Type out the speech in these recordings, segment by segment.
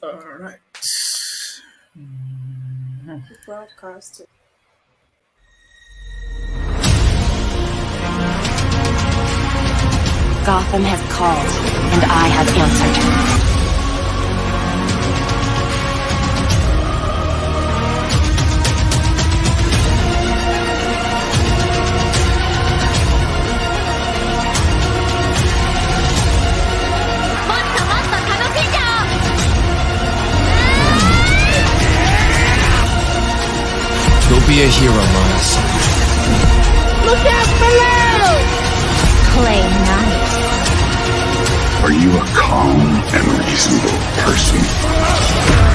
All right. Broadcaster. Gotham has called, and I have answered. Go be a hero, Miles. Look out below! Play nice. Are you a calm and reasonable person?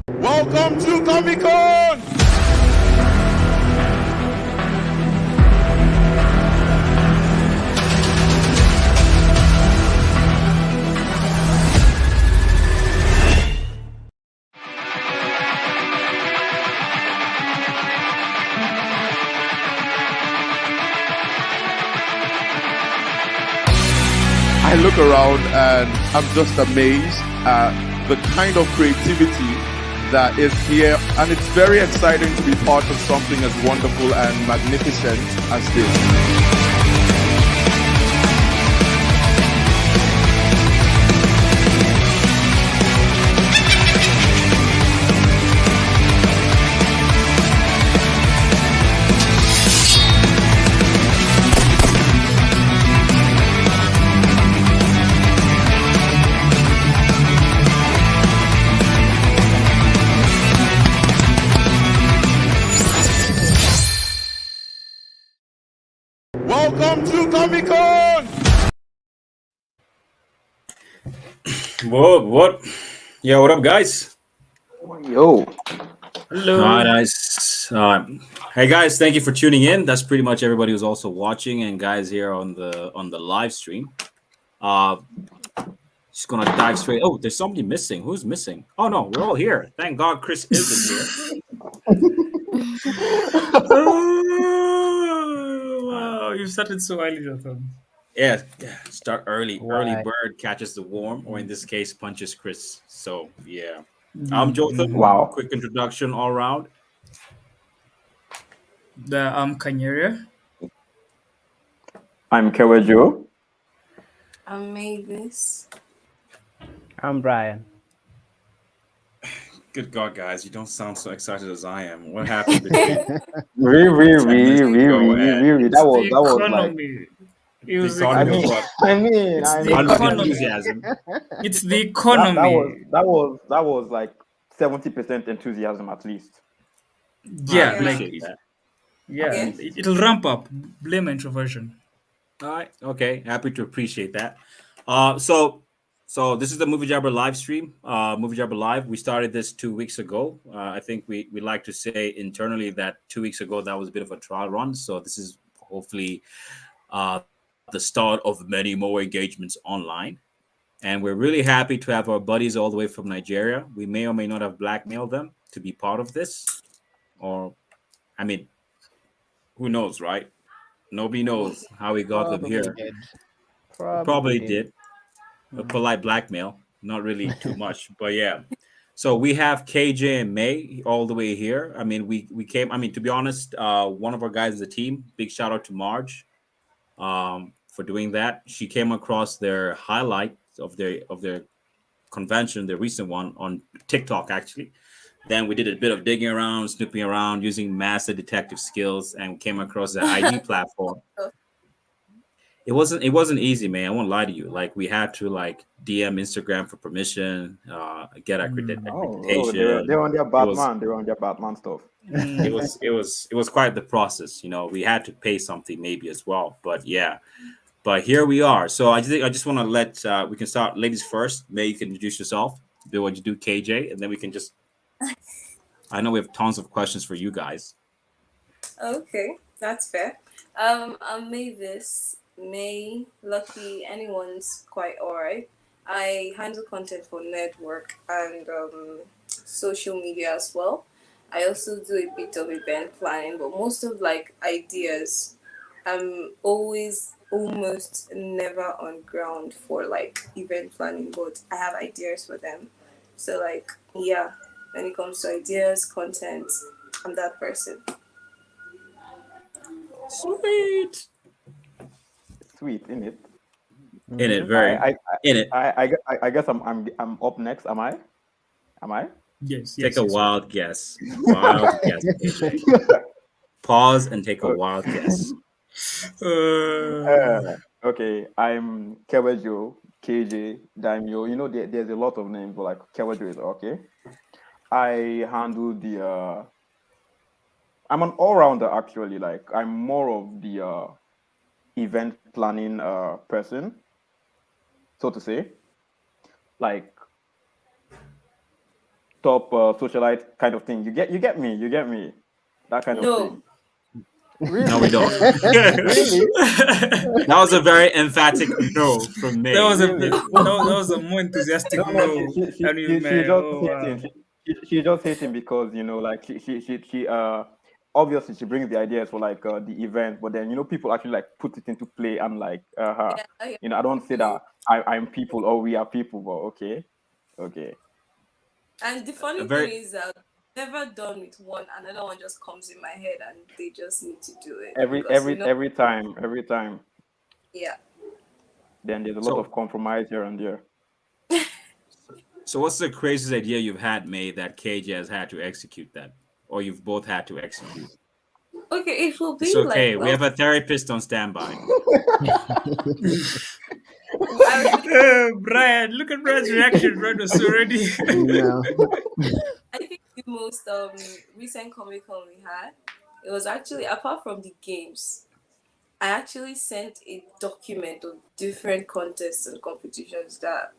Welcome to Comic Con! I look around and I'm just amazed at the kind of creativity that is here, and it's very exciting to be part of something as wonderful and magnificent as this. Welcome to Comic Con! What? Yeah, what up, guys? Yo, Hello. All right, guys. Hey, guys, thank you for tuning in. That's pretty much everybody who's also watching, and guys here on the live stream. Just gonna dive straight. Oh, there's somebody missing. Who's missing? Oh no, we're all here. Thank God, Chris isn't here. Wow, you started so early, Jonathan. Yeah, start early. Early Why? bird catches the worm, or in this case, punches Chris. So yeah, I'm Jotham. Wow. Quick introduction all around. I'm Kanyera. I'm Kewejo. I'm Mavis. I'm Brian. Good God, guys, you don't sound so excited as I am. What happened between Really, 10 minutes ago and really. That was like. Economy. It was the I economy mean, of what? It's the I mean, economy. Enthusiasm. It's the that economy. was like 70% enthusiasm at least. Yeah, I like appreciate that. yeah, Yeah. it'll ramp up. Blame introversion. All right, okay, happy to appreciate that. So this is the Movie Jabber live stream. Movie Jabber Live. We started this 2 weeks ago. I think we like to say internally that 2 weeks ago that was a bit of a trial run. So this is hopefully uh, the start of many more engagements online. And we're really happy to have our buddies all the way from Nigeria. We may or may not have blackmailed them to be part of this, or I mean, who knows, right? Nobody knows how we got them Probably here. did. Probably Probably did. did a polite blackmail, not really too much, but yeah. So we have KJ and May all the way here. I mean, we came. I mean, to be honest, one of our guys in the team. Big shout out to Marge, for doing that. She came across their highlight of their convention, the recent one on TikTok actually. Then we did a bit of digging around, snooping around, using massive detective skills, and came across the ID platform. It wasn't easy, man. I won't lie to you. Like we had to like DM Instagram for permission, get Oh, accreditation. they're on their It was Batman. They're on their Batman stuff. it was quite the process. We had to pay something maybe as well. But yeah, but here we are. So I just want to let we can start ladies first. May, you can introduce yourself, do what you do, KJ, and then we can just. I know we have tons of questions for you guys. Okay, that's fair. I'm Mavis. May, Lucky, anyone's quite alright. I handle content for Nerdwork and social media as well. I also do a bit of event planning, but most of like ideas, I'm always almost never on ground for like event planning, but I have ideas for them. So like yeah, when it comes to ideas, content, I'm that person. Sweet. Sweet, in it. In it, I very I in it. I guess I'm up next. Am I? Am I? Yes, Take yes, a yes. wild guess. Wild guess, KJ. Pause and take a wild guess. Okay, I'm Kewejo, KJ, Daimyo. You know, there's a lot of names, but like Kewejo is okay. I handle the. I'm an all-rounder actually. Like I'm more of the event planning person, so to say. Like top socialite kind of thing. You get me. That kind of No, thing. No, we Really? don't. Really? That was a very emphatic no from That May. was a Really? bit, that was a more enthusiastic No, no, no. And you she man, just oh hating. wow. She just hating because like she obviously she brings the ideas for like the event, but then people actually like put it into play and like yeah, I don't say that I'm people or we are people, but okay. and the A funny thing very is that never done with one, another one just comes in my head, and they just need to do it Every because every every time, yeah. then there's a lot so of compromise here and there. so what's the craziest idea you've had, May, that KJ has had to execute that? Or you've both had to execute? Okay, it will It's be like okay. We have a therapist on standby. I would Brian, look at Brian's reaction. Brian was so ready. No. I think the most recent Comic Con we had, it was actually apart from the games, I actually sent a document of different contests and competitions that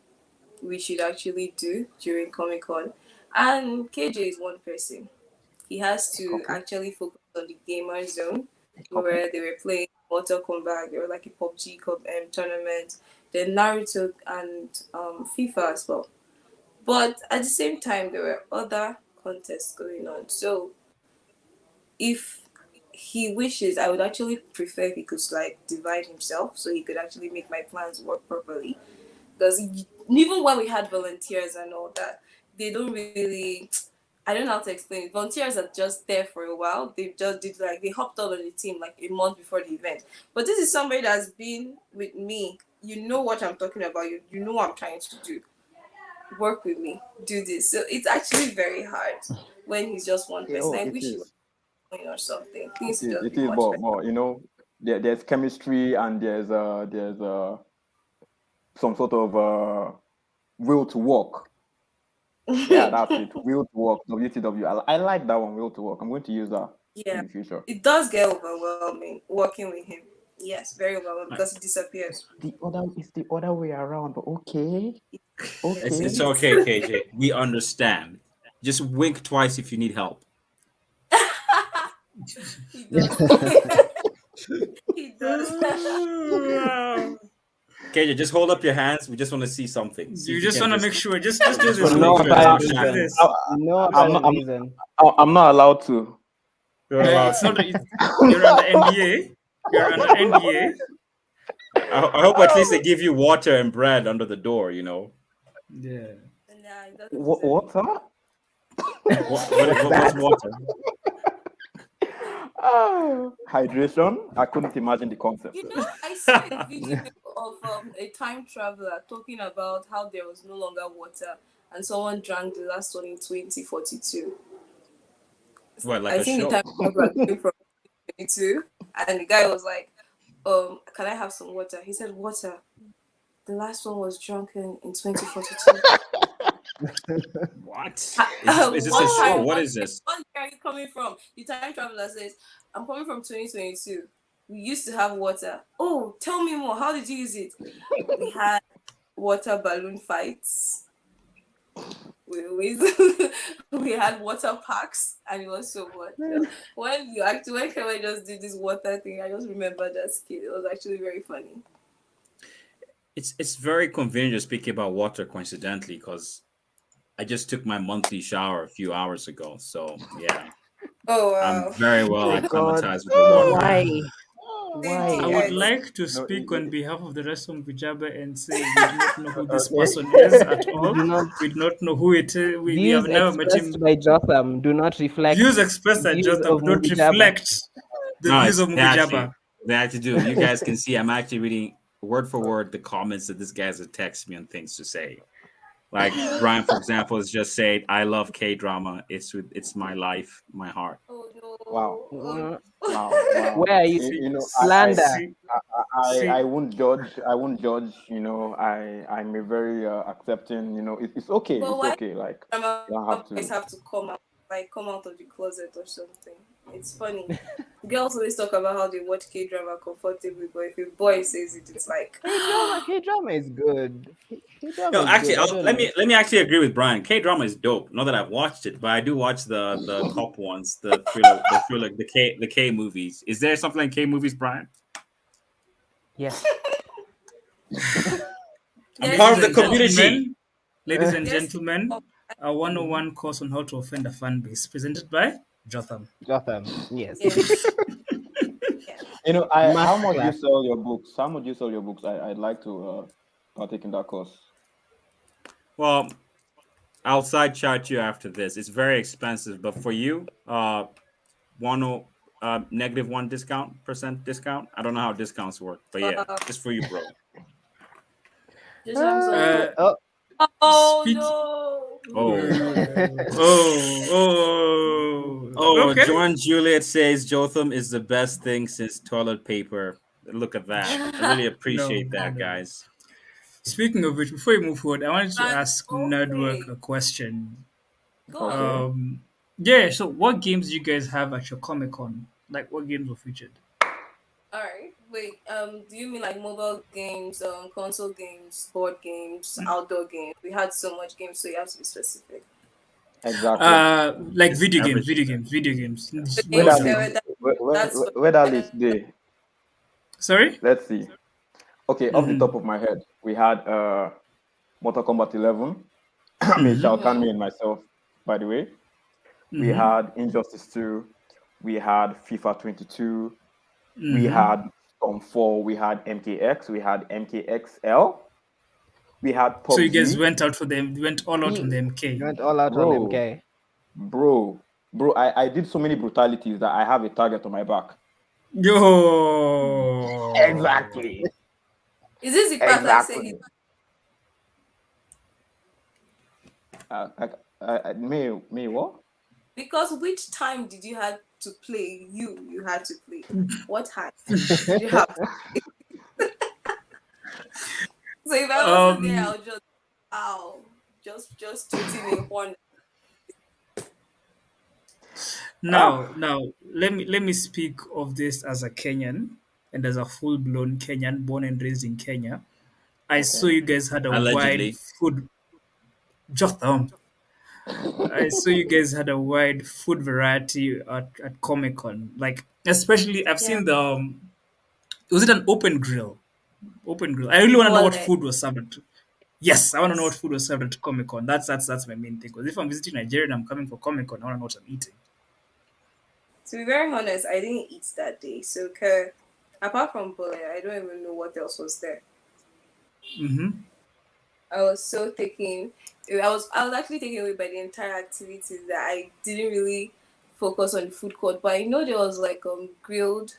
we should actually do during Comic Con. And KJ is one person. He has to Copy, actually focus on the gamer zone copy. where they were playing Mortal Kombat, they were like a PUBG tournament, then Naruto and FIFA as well. But at the same time, there were other contests going on. So if he wishes, I would actually prefer if he could like divide himself so he could actually make my plans work properly. Because even when we had volunteers and all that, they don't really. I don't know how to explain it. Volunteers are just there for a while. They just did like they hopped on the team like a month before the event. But this is somebody that's been with me. You know what I'm talking about. You know what I'm trying to do. Work with me. Do this. So it's actually very hard when he's just one Yeah, person. oh, I it wish he was is. doing or something. It Things would is. just It be is. much But there's chemistry and there's some sort of will to work. Yeah, better. that's it. Will to work. WTW. I like that one. Will to work. I'm going to use that in Yeah. the future. It does get overwhelming working with him. Yes, very overwhelming because he disappears. It's the other way around. But okay, Yes, It's okay. okay, KJ. We understand. Just wink twice if you need help. he does. he does. Wow. KJ, just hold up your hands. We just want to see something. See You if you just can want to just make sure. Just do just this. want to No, make Oh. sure there's no Just do shadow. this. No I'm apparent not. reason. I'm not allowed to. You're allowed. It's not. You're under NDA. You're under NDA. I hope at least they give you water and bread under the door. Yeah. Nah, he doesn't deserve it. What's that? What's water? Hydration. I couldn't imagine the concept. You know, I saw a video of a time traveler talking about how there was no longer water and someone drank the last one in 2042. What, like I a think the show? time traveler came from 22 and the guy was like, can I have some water? He said, water. The last one was drunken in 2042. What? Is this a show? What is this? Where are you coming from? The time traveler says, I'm coming from 2022. We used to have water. Oh, tell me more. How did you use it? We had water balloon fights. we we had water packs, and it was so much. When Kevin just did this water thing, I just remember that skit. It was actually very funny. It's very convenient just speaking about water coincidentally because I just took my monthly shower a few hours ago. So yeah, Oh I'm wow! very well My God. acclimatized with the water. Why? Same to I you would guys. like to No, speak on behalf of the rest of Vijaba and say we do not know who this okay. person is at We all. do not. We do not know who it is. We Views have never met expressed him. by Jotham do not reflect Views expressed at views Jotham of do not Movie Jabba. reflect the No, views it's of Movie Jabba. they actually do. You guys can see I'm actually reading word for word the comments that this guy's have texted me on things to say. Like Brian, for example, has just said, "I love K drama. It's my life, my heart." Oh no! Wow. Mm, Wow. Wow. Where are you? See, Slander. see, I see. won't judge. I won't judge. I'm a very accepting. It's okay. But It's why okay. Like drama you don't have boys to. have to come out of the closet or something? It's funny. Girls always talk about how they watch K drama comfortably, but if a boy says it, it's like K-drama is good. K-drama No, is actually, good. I don't let know. me actually agree with Brian. K drama is dope. Not that I've watched it, but I do watch the cop ones, the thriller, the K movies. Is there something like K movies, Brian? Yes. there's Part of Ladies the and community. gentlemen, ladies and there's gentlemen, a 101 course on how to offend a fan base presented by Jotham. Jotham. Yes. yes yeah. How much do you Masterclass. sell your books? How much do you sell your books? I'd like to partake in that course. Well, I'll side chat you after this. It's very expensive, but for you, negative one percent discount. I don't know how discounts work, but yeah, Wow. just for you, bro. Just have some. Uh, Oh speak. no! Oh, Oh. Okay. John Juliet says Jotham is the best thing since toilet paper. Look at that. I really appreciate that, No. guys. Speaking of which, before we move forward, I wanted to And ask Nerdwork okay, a question. go on. Okay. Yeah. So, what games do you guys have at your Comic Con? Like, what games were featured? All right. Wait. Do you mean like mobile games, console games, board games, outdoor games? We had so much games, so you have to be specific. Exactly. Like It's everything. video games. Where No Games. that genre. list? That's what. Where that list day? Sorry. Let's see. Okay, off the Mm-hmm. top of my head, we had Mortal Kombat 11. I mean, Mm-hmm. Shao Kahn, me and myself, by the way. We Mm-hmm. had Injustice 2. We had FIFA 22. We Mm-hmm. had Storm 4. We had MKX. We had MKXL. We had So you guys PUBG. went out for them. Went all out on the You MK. went all out on Bro, MK. bro, I did so many brutalities that I have a target on my back. Yo. Exactly. Is this the part I say? Exactly. Me what? Because which time did you have to play? You had to play. What time did you have? So if I wasn't there, I'll just tooting a horn. Now, let me speak of this as a Kenyan and as a full-blown Kenyan, born and raised in Kenya. I saw Okay. you guys had a wide Allegedly. food. Jotham. I saw you guys had a wide food variety at Comic Con. Like, especially, I've Yeah. seen the. Was it an open grill? Open grill. I really want to know what Wallet. food was served. Yes, I want to know what food was served at Comic Con. That's my main thing. Because if I'm visiting Nigeria and I'm coming for Comic Con, I want to know what I'm eating. To be very honest, I didn't eat that day. So apart from bullet, I don't even know what else was there. Mm-hmm. I was so taken. I was actually taken away by the entire activity that I didn't really focus on the food court. But I know there was like grilled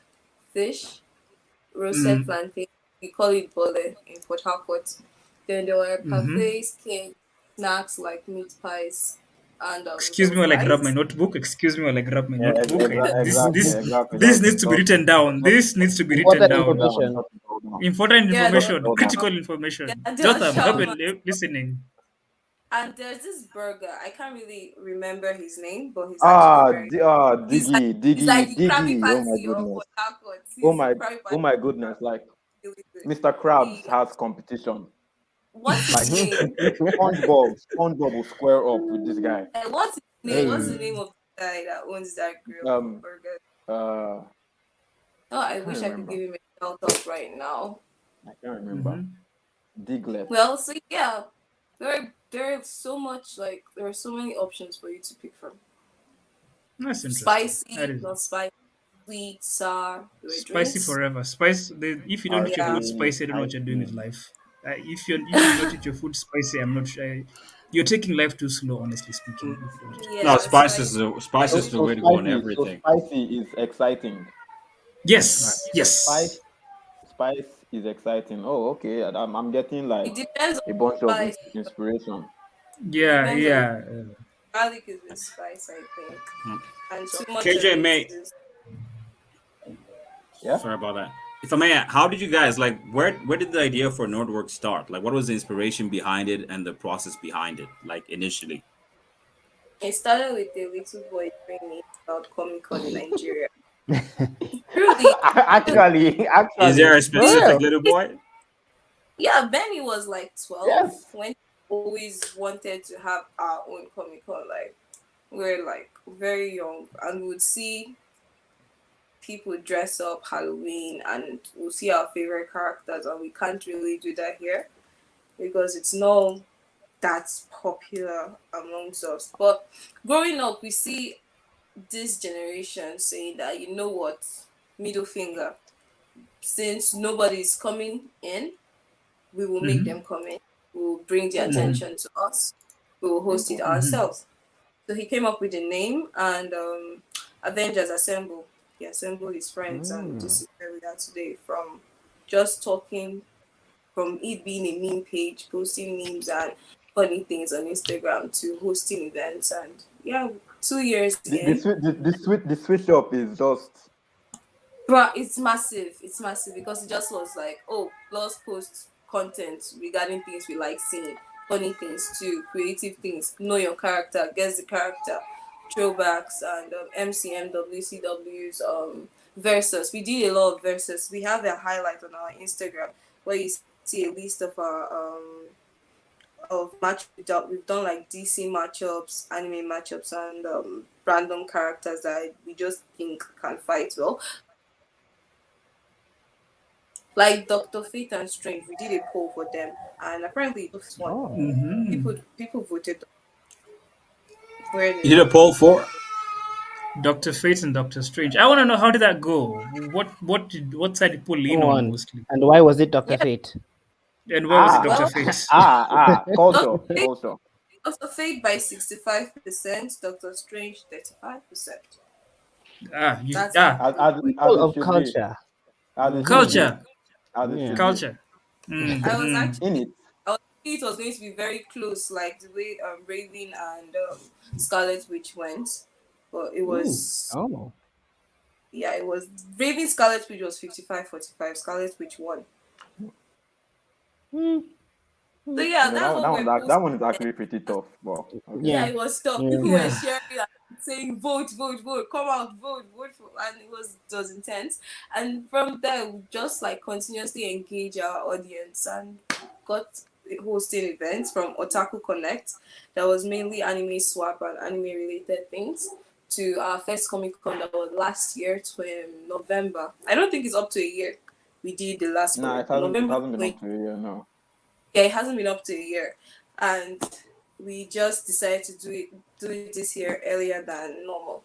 fish, roasted plantain. We call it bole in Port Harcourt. Then there were Mm-hmm. parfaits, cake, snacks like meat pies, and Excuse there me was while I grab my rice. notebook. Excuse me while I grab my Yeah, notebook. This exactly, this exactly. this needs to be written down. This needs to be written Important down. information. Important Yeah, there was information, critical information. yeah, there was Jotham, help me shawarma. listening. And there's this burger. I can't really remember his name, but he's actually very. He's like he's like the Krabby Diggy. Oh my Patty of goodness. Port Harcourt. Oh He's the my, Krabby oh Patty. my goodness. Like Really good. Mr. Krabs He has competition. What's his name? SpongeBob will square up with this guy. What's his name? Hey. What's the name of the guy that owns that grill Um, burger? uh, Oh, I can't wish I could remember. give him a shout out right now. I can't remember. Mhm. Diglett. Well, so yeah, there are so much like there are so many options for you to pick from. That's interesting. That Spicy, is not spicy, sweet, sour. There were spicy drinks. forever. If you don't eat your food Yeah, spicy, I don't know what Ice you're doing with cream. life. If you do not eat your food spicy, I'm not sure. You're taking life too slow, honestly speaking. If you don't. No, yeah, spice spicy. is spice So, is the way to go on so everything. spicy is exciting. Yes, Spice, yes. spice is exciting. Oh, okay. I'm getting like It depends on a bunch of spice. inspiration. It Yeah, depends on yeah. garlic is the spice, I think, and too much of KJ it May, is. Yeah. sorry about that. If I may, how did you guys like? Where did the idea for Nerdwork start? Like, what was the inspiration behind it and the process behind it? Like initially, It started with a little boy dreaming about Comic Con in Nigeria. Truly, is there actually, a for specific real. little boy? yeah, Benny was like 12 Yes. when he always wanted to have our own Comic Con. Like, we're like very young and we would see people dress up Halloween and we'll see our favorite characters, and we can't really do that here because it's not that popular amongst us. But growing up, we see this generation saying that, you know what, middle finger, since nobody's coming in, we will make them come in. We will bring the attention to us. We will host it ourselves. So he came up with the name, and Avengers Assemble. He assembled his friends, and this is where we are today. From just talking, from it being a meme page, posting memes and funny things on Instagram, to hosting events, and yeah, 2 years in. The switch up is just But it's massive. It's massive because it just was like, oh, let's post content regarding things we like seeing, funny things too, creative things, know your character, guess the character, throwbacks, and MCM, WCWs, versus. We did a lot of versus. We have a highlight on our Instagram where you see a list of our of match we've done like DC matchups, anime matchups, and random characters that we just think can fight well. Like Dr. Fate and Strange, we did a poll for them, and apparently those one people voted where You they did a want. poll for? Doctor Fate and Doctor Strange. I want to know, how did that go? What side did people lean on on. mostly? And why was it Dr. Yeah, Fate? And why was it Doctor well, Fate? culture, Dr. Fate, culture. Dr. Fate by 65%, Doctor Strange 35%. That's As People it of should be. culture. As it should be. Culture, As it should be. culture. I was In actually it. I was thinking it was going to be very close, like the way Raven and Scarlet Witch went, but it was Oh. yeah, it was Raven Scarlet Witch was 55-45. Scarlet Witch won. So yeah, that's what we're posting. That one is actually pretty tough. Well, okay. Yeah, Yeah. it was tough. Yeah. People were sharing and saying vote, vote, vote, come out, vote, vote for, and it was intense. And from there, we just like continuously engage our audience and got hosting events from Otaku Connect that was mainly anime swap and anime related things, to our first Comic Con that was last year to November. I don't think it's up to a year. We did the last No, one. November. it hasn't been up to a year, no. Yeah, it hasn't been up to a year, and we just decided to do it this year earlier than normal.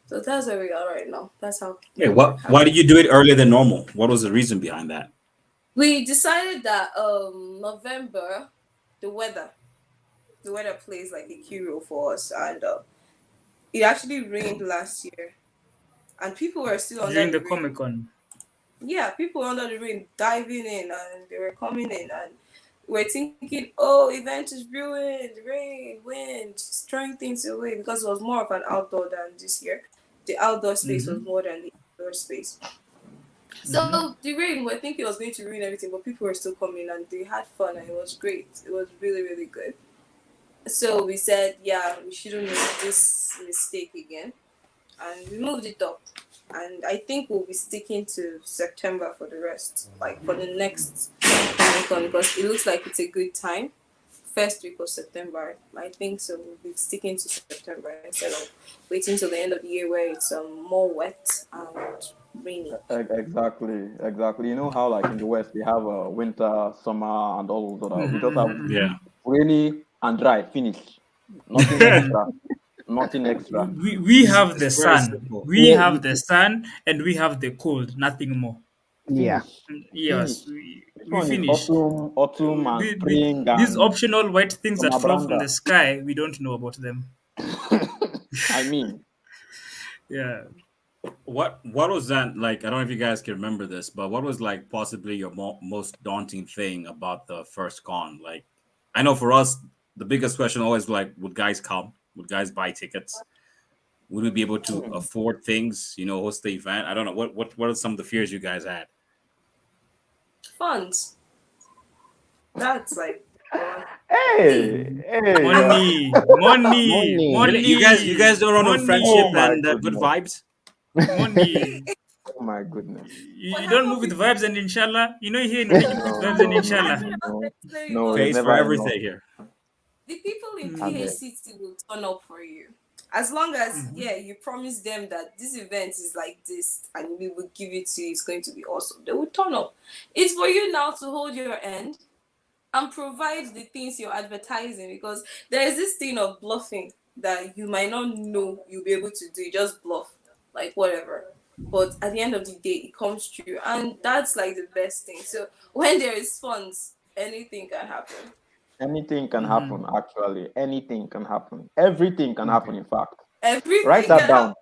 So that's where we are right now. That's how. Hey, why did you do it earlier than normal? What was the reason behind that? We decided that November, the weather plays like a key role for us, and it actually rained last year, and people were still under During the rain. Comic Con. Yeah, people were under the rain diving in, and they were coming in, and we're thinking, oh, event is ruined, rain, wind, just throwing things away, because it was more of an outdoor than this year. The outdoor space was more than the indoor space. So the rain, we're thinking it was going to ruin everything, but people were still coming and they had fun, and it was great. It was really, really good. So we said, yeah, we shouldn't make this mistake again, and we moved it up. And I think we'll be sticking to September for the rest, like for the next Comic Con because it looks like it's a good time. First week of September, I think so. We'll be sticking to September instead of waiting till the end of the year where it's more wet and rainy. Exactly. You know how like in the West they have winter, summer, and all those other. We just have Yeah. rainy and dry. Finish. Nothing extra. Nothing extra. We have It's the very sun. simple. We Yeah, have the sun, and we have the cold. Nothing more. yeah. Finish. Yes, Finish. This we one is finish. autumn and spring These and optional white things that summer fall from branda. the sky, we don't know about them. I mean, Yeah. What was that like? I don't know if you guys can remember this, but what was like possibly your most daunting thing about the first con? Like, I know for us, the biggest question always like, would guys come? Would guys buy tickets? Would we be able to afford things? Host the event. I don't know. What are some of the fears you guys had? Funds. That's like one thing. hey, Money, money, Money. Really, you guys don't run on friendship oh money, my and good goodness. vibes. money. Oh my goodness. You don't move with vibes and inshallah. Here in Kenya, you move with vibes and inshallah. No, it's Pays for never enough. everything here. The people in I PA bet. City will turn up for you. As long as you promise them that this event is like this and we will give it to you, it's going to be awesome. They will turn up. It's for you now to hold your end and provide the things you're advertising because there is this thing of bluffing that you might not know you'll be able to do. You just bluff, like whatever. But at the end of the day, it comes true, and that's like the best thing. So when there is funds, anything can happen. Anything can happen, actually. Anything can happen. Everything can happen, in fact. Everything Write that can down.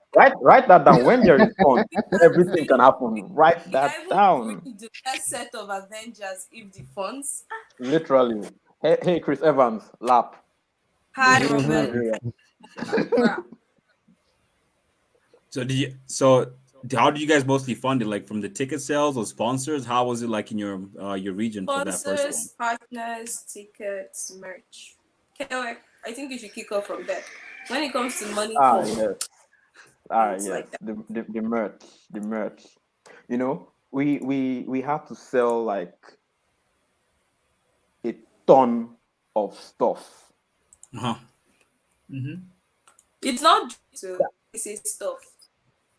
Write that down. When there is fun, everything can happen. Write happen. that I will down. bring the best set of Avengers if the funds Literally. Hey, Chris Evans, lap. had Go to Robert. Nigeria. Crap. So how did you guys mostly fund it? Like from the ticket sales or sponsors? How was it like in your region for that first one? Sponsors, partners, tickets, merch. Okay, I think you should kick off from there. When it comes to money, Yes. it's Yes. like that. The merch. We have to sell like a ton of stuff. Uh-huh. It's not to say stuff.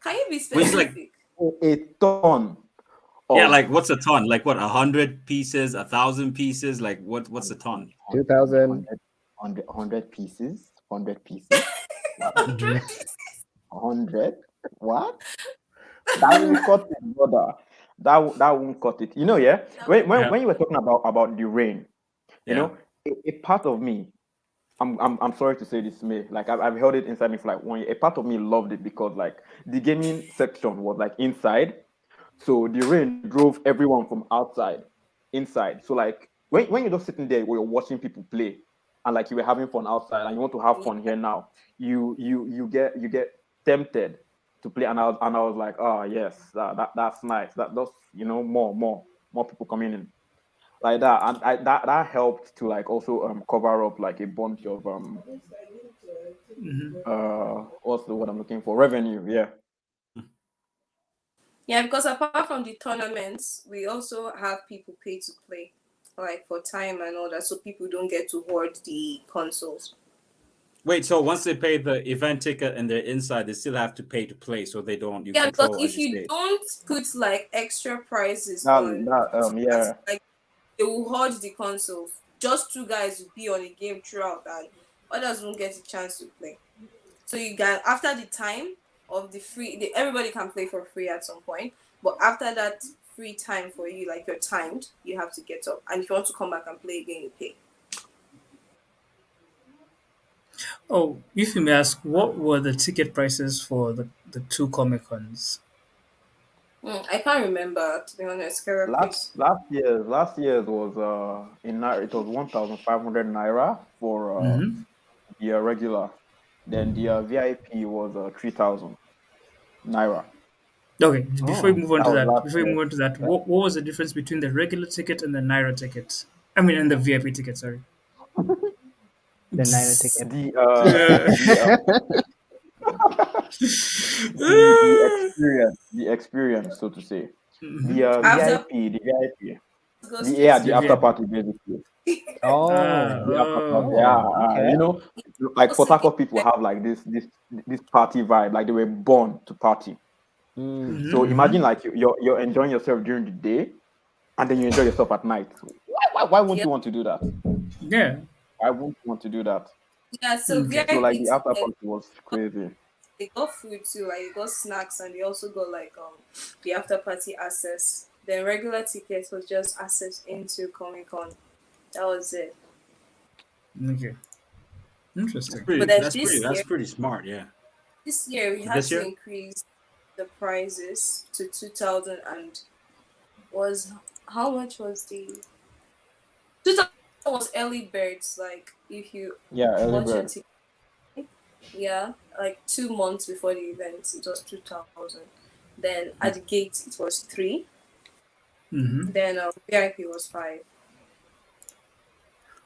Can you be Wait, it's like- specific? A ton. Yeah, of like what's a ton? Like what? 100 pieces, 1,000 pieces? Like what's a ton? 2000. 100 pieces. 100 pieces. 100? What? That won't cut it, brother. That won't cut it. Yeah. When you were talking about the rain, a part of me, I'm sorry to say this to me, like I've held it inside me for like 1 year. A part of me loved it because like the gaming section was like inside, so the rain drove everyone from outside inside. So like when you're just sitting there where you're watching people play, and like you were having fun outside, and you want to have fun here now, you get tempted to play, and I was like, oh yes, that's nice. That's more people coming in like that, and that helped to like also cover up like a bunch of what's the word I'm looking for, revenue. Yeah, because apart from the tournaments, we also have people pay to play, like for time and all that, so people don't get to hoard the consoles. Wait, so once they pay the event ticket and they're inside, they still have to pay to play, so they don't. You Yeah, because control as if you you say. don't put like extra prizes That, on, like they will hoard the consoles. Just two guys will be on a game throughout, and others won't get a chance to play. So you got after the time of the free, everybody can play for free at some point. But after that free time for you, like you're timed, you have to get up, and if you want to come back and play again, you pay. Oh, if you may ask, what were the ticket prices for the two Comic Cons? I can't remember, to be honest. last year's was it was 1,500 naira for the regular. Then the VIP was 3,000 naira. Okay, before we move on to that was that, last before we year. move on to that, what was the difference between the regular ticket and the Naira ticket? I mean, and the VIP ticket. Sorry. The Naira ticket. The experience, so to say. The After VIP. go straight Yeah, to the The after VIP. party basically. Oh. The after party. Oh, Yeah, Okay. you know, like Port also give Harcourt people have like this party vibe. Like they were born to party. Mm. So mm-hmm. imagine like you're enjoying yourself during the day, and then you enjoy yourself at night. Why won't yeah, you want to do that? Yeah. Why won't you want to do that? yeah. So Okay. So like VIP the after tickets, party was crazy. they got food too, like they got snacks, and they also got like the after party access. The regular tickets was just access into Comic Con. That was it. Okay. That's Interesting. But pretty. then That's pretty. That's pretty smart. Yeah. this year we had This to year. increase the prices to 2,000, and was how much was the 2,000 was early birds, like if you Yeah, early bought your bird. ticket, yeah, like 2 months before the event it was 2,000. Then at the gate it was three. Mm-hmm. Then VIP was five.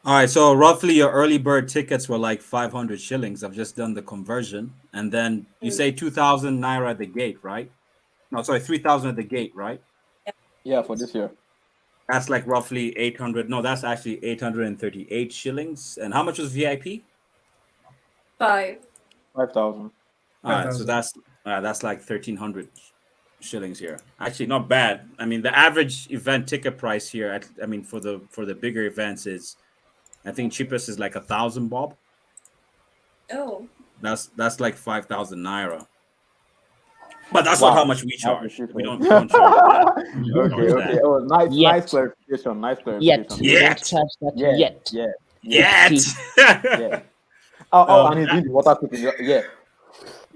All right. So roughly, your early bird tickets were like 500 shillings. I've just done the conversion, and then you Mm, say 2,000 naira at the gate, right? No, sorry, 3,000 at the gate, right? yeah, Yeah, for gate this year. That's like roughly 800. No, that's actually 838 shillings. And how much was VIP? five. 5,000. All right, so 5,000. that's like 1,300 shillings here. Actually, not bad. I mean, the average event ticket price here, I mean, for the bigger events is, I think cheapest is like 1,000 bob. Oh, That's like 5,000 naira. But that's not how Wow, much we that's the charge. We difference. don't charge that. We don't Okay, charge Mm-hmm. okay. that. Oh, nice Yet. clarification. Nice Yet. clarification. We Yeah, don't Yet, charge that yeah, yet. yeah, yeah, yet. See. yeah. Oh, and um, he's doing the water thing. Yeah.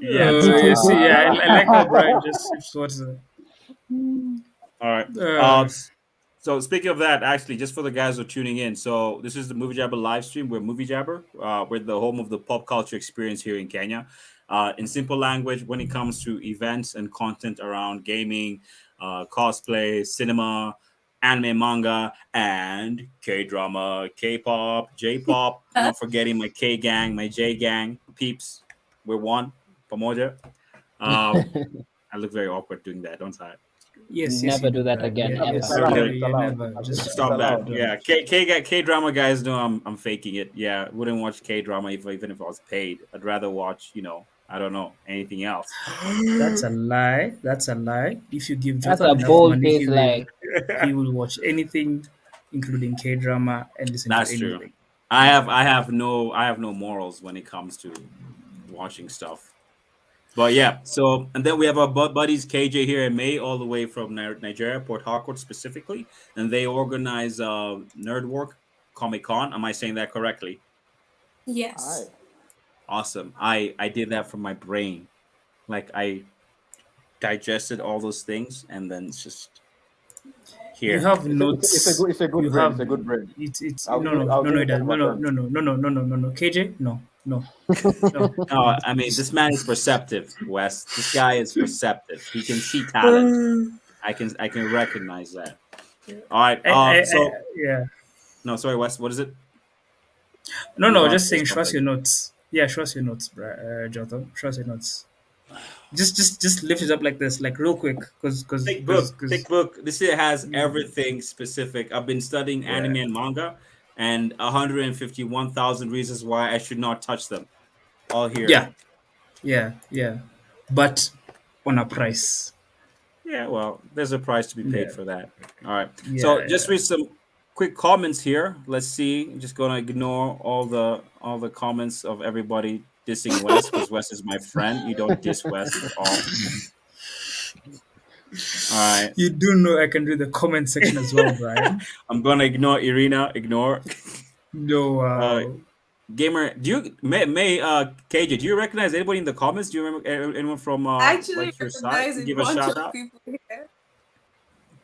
yet. You see, yeah, I like how Brian Ah. just sips water. All right. Uh, So speaking of that, actually, just for the guys who are tuning in, so this is the Movie Jabber live stream. We're Movie Jabber. We're the home of the pop culture experience here in Kenya. In simple language, when it comes to events and content around gaming, cosplay, cinema, anime, manga, and K drama, K pop, J pop. Not forgetting my K gang, my J gang peeps. We're one. Pamoja. Um, I look very awkward doing that, don't I? yes, you Never do, do that Brian. again, Yeah, ever. It's yes, allowed. yeah, It's yeah, allowed. never. It's Just Stop that. allowed. don't. Yeah, K drama guys know I'm faking it. Yeah, wouldn't watch K drama even if I was paid. I'd rather watch, I don't know, anything else. That's a lie. That's a lie. If you give That's Jotham a enough bold money, face, like. he will watch anything, including K drama, and listen to That's true. anything. I Yeah. have no morals when it comes to watching stuff. But yeah, so and then we have our buddies KJ here in May, all the way from Nigeria, Port Harcourt specifically, and they organize Nerdwork Comic Con. Am I saying that correctly? yes. Hi. Awesome. I did that from my brain. Like I digested all those things and then it's just You here. have It's a notes. good. It's a good You brain. have It's a good brain. it's I'll no give it. no I'll no give no it it does 10 no over no 10. no no no no no no no no KJ no. I mean, this man is perceptive, Wes. This guy is perceptive. He can see talent. I can recognize that. All right. So Yeah. no, sorry, Wes. What is it? No, You want to just say saying, trust something? your notes. Yeah, trust your notes, Jotham. Trust your notes. Just lift it up like this, like real quick, Thick book. Thick because book. This here has everything specific. I've been studying yeah, anime and manga, and 151,000 reasons why I should not touch them. All here. yeah, but on a price. Yeah, well, there's a price to be paid Yeah, for that. All right. So just yeah. read some quick comments here. Let's see. I'm just gonna ignore all the comments of everybody dissing Wes because Wes is my friend. You don't diss Wes at all. All right. You do know I can do the comment section as well, Brian. I'm gonna ignore Irina. Ignore. No, Uh, wow. Gamer, do you May KJ? Do you recognize anybody in the comments? Do you remember anyone from I actually like your side? recognize a Give a bunch shout of out. people here.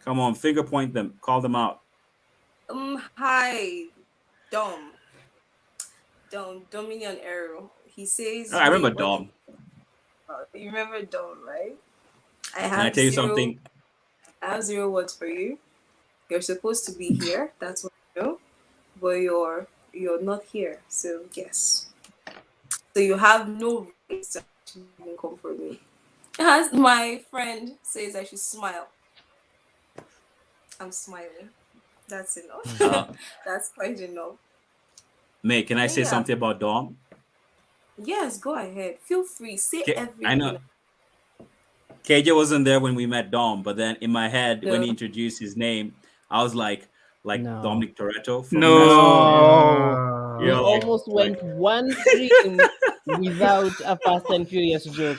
Come on, finger point them. Call them out. Hi, Dom. Dominion Arrow. He says, Oh, I remember "Wait, what Dom. you remember Dom, right? I Can I have tell you zero. something? I have zero words for you. You're supposed to be here. That's what I know, but you're not here. So yes. So you have no right to actually even come for me. As my friend says, I should smile. I'm smiling. That's enough. Uh, That's quite enough. May, can I But say yeah, something about Dom? yes, go ahead. Feel free. Say I everything. know KJ wasn't there when we met Dom, but then in my head, when No. he introduced his name, I was like No. Dominic Toretto from Next Level. No. You We know, No. almost like went one stream without a Fast and Furious joke.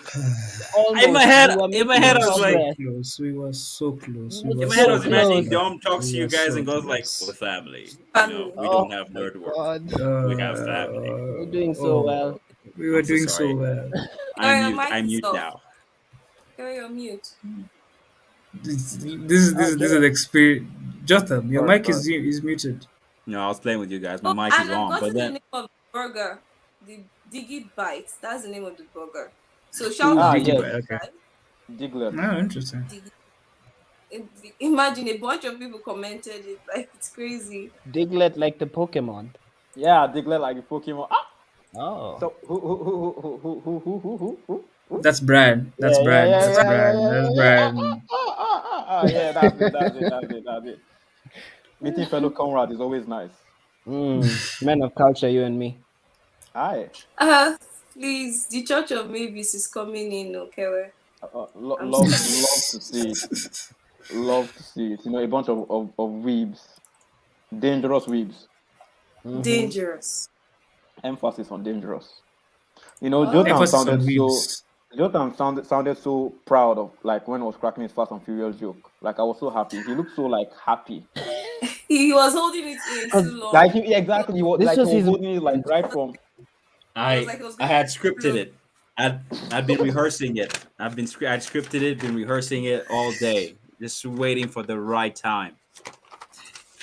in my Almost. head, We were in my We making head, were I was so like, progress. close. We were so close. We We in were were my head, I so so was close to imagining close. that. Dom talks to We you were guys so and goes like, "We're close. family. We Family. Oh don't have my nerd work. God. We have family." We're doing so well. We were I'm so doing so sorry. well. Sorry, your mic I'm is mute off. now. Carry on mute. This is Okay. an experience. Jotham, your Sorry, mic sorry. is muted. No, I was playing with you guys. My Oh, mic is and I've on, but gotten the then name of the burger. The Diggy Bites. That's the name of the burger. So shout Ooh, out Ah, to Diggy yes, Bite. Diggy Okay. Bites. Diglett. Oh, interesting. Diggy. Imagine a bunch of people commented it. Like, it's crazy. Diglett like the Pokemon. Yeah, Diglett like a Pokemon. Ah, Oh. so who? That's Brad. That's Yeah, yeah, Brad. yeah, That's yeah, yeah, Brad. yeah, That's yeah, yeah. Brad. Yeah, that's it, that's it, that's it, that's it. Meeting fellow comrade is always nice. Men of culture, you and me. Aye. Uh, please, the Church of Mavis is coming in, okay? I'm Love to see it. Love to see it. You know, a bunch of weebs, dangerous weebs. dangerous. Emphasis on dangerous. You know, Oh, Emphasis on weebs. Jotam sounded so proud of like when he was cracking his Fast and Furious joke. Like I was so happy. He looked so like happy. he was holding it in too long. Like yeah, exactly. He was This like he was was his holding it like right from. It was like it was I going had to scripted explode. it. I'd been rehearsing it. I'd scripted it, been rehearsing it all day, just waiting for the right time.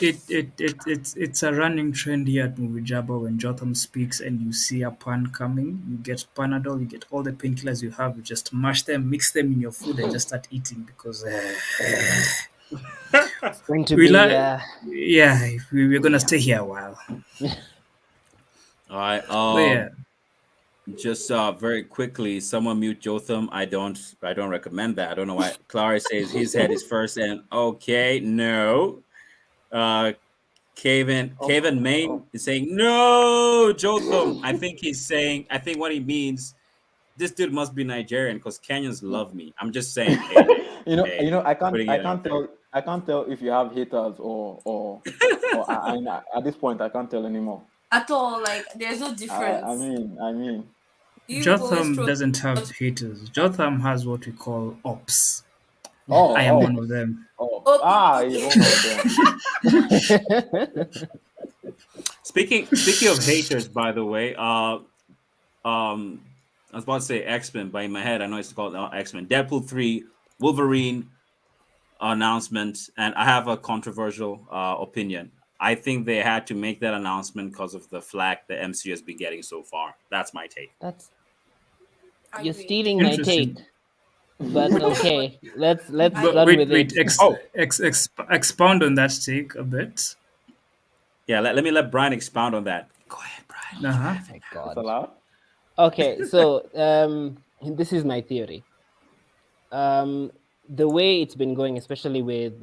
It's a running trend here at Movie Jabba. When Jotham speaks and you see a pun coming, you get Panadol, you get all the painkillers you have, you just mash them, mix them in your food, and just start eating because It's going to we be like, yeah, we're gonna stay here a while. All right. But yeah, Just very quickly, someone mute Jotham. I don't recommend that. I don't know why. Clara says his head is first, and okay, no. Kevin Main is saying no, Jotham. I think what he means, this dude must be Nigerian because Kenyans love me. I'm just saying, KJ. You know, Putting it out there. I can't tell if you have haters or at this point I can't tell anymore. At all, like there's no difference. I mean. You always Jotham throw. doesn't have haters. Jotham has what we call ops. Oh, I am one of them. he's one of them. Speaking of haters, by the way, I was about to say X-Men, but in my head I know it's called X-Men. Deadpool 3, Wolverine announcement, and I have a controversial opinion. I think they had to make that announcement because of the flack the MCU has been getting so far. That's my take. You're Agree. stealing my Interesting. take. But okay, let's But run wait, with it. expound on that take a bit. Yeah, let me let Brian expound on that. Go ahead, Brian. Uh-huh. Oh my God. It's allowed? Okay, so this is my theory. The way it's been going, especially with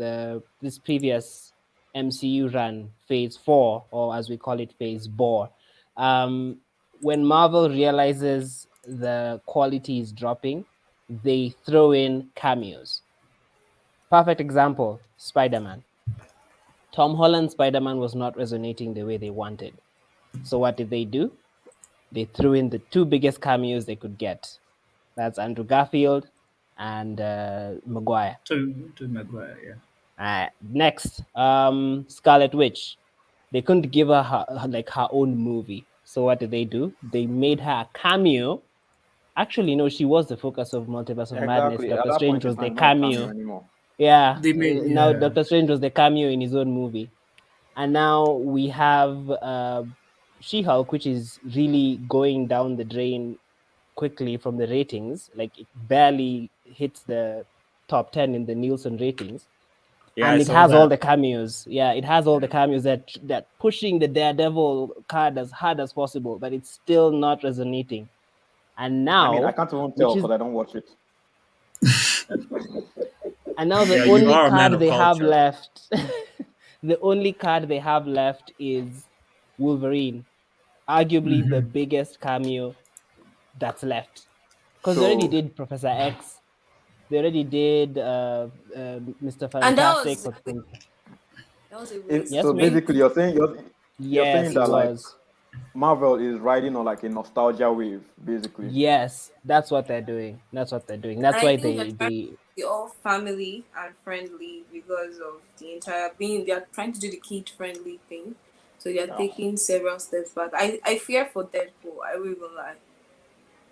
this previous MCU run, Phase 4, or as we call it, Phase 4, when Marvel realizes the quality is dropping, they throw in cameos. Perfect example, Spider-Man. Tom Holland's Spider-Man was not resonating the way they wanted. So what did they do? They threw in the two biggest cameos they could get. That's Andrew Garfield and Maguire. To Maguire, yeah. Next, Scarlet Witch. They couldn't give her her own movie. So what did they do? They made her a cameo. Actually, no, she was the focus of Multiverse of Madness. Exactly. At Doctor that Strange point, was it's the not a cameo cameo. anymore. Yeah. They made Now Doctor Strange was the cameo in his own movie. And now we have She-Hulk, which is really going down the drain quickly from the ratings. Like it barely hits the top 10 in the Nielsen ratings. Yeah, and I it saw has all that. the cameos. Yeah, it has all the cameos that pushing the Daredevil card as hard as possible, but it's still not resonating. And now I mean, I can't even tell because I don't watch it. And now the Yeah, you only are a man card of they have culture. left, The only card they have left is Wolverine, arguably the biggest cameo that's left. Because they already So did Professor X, they already did Mr. And Fantastic. that was a it, Yes, waste. so me? basically, you're saying Yes, it that like was. Marvel is riding on like a nostalgia wave, basically. Yes, that's what they're doing. That's what they're doing. And That's I why think they're trying to they be all family and friendly because of the entire being. They are trying to do the kid friendly thing, so they are Yeah. taking several steps back. I fear for Deadpool. I will even lie.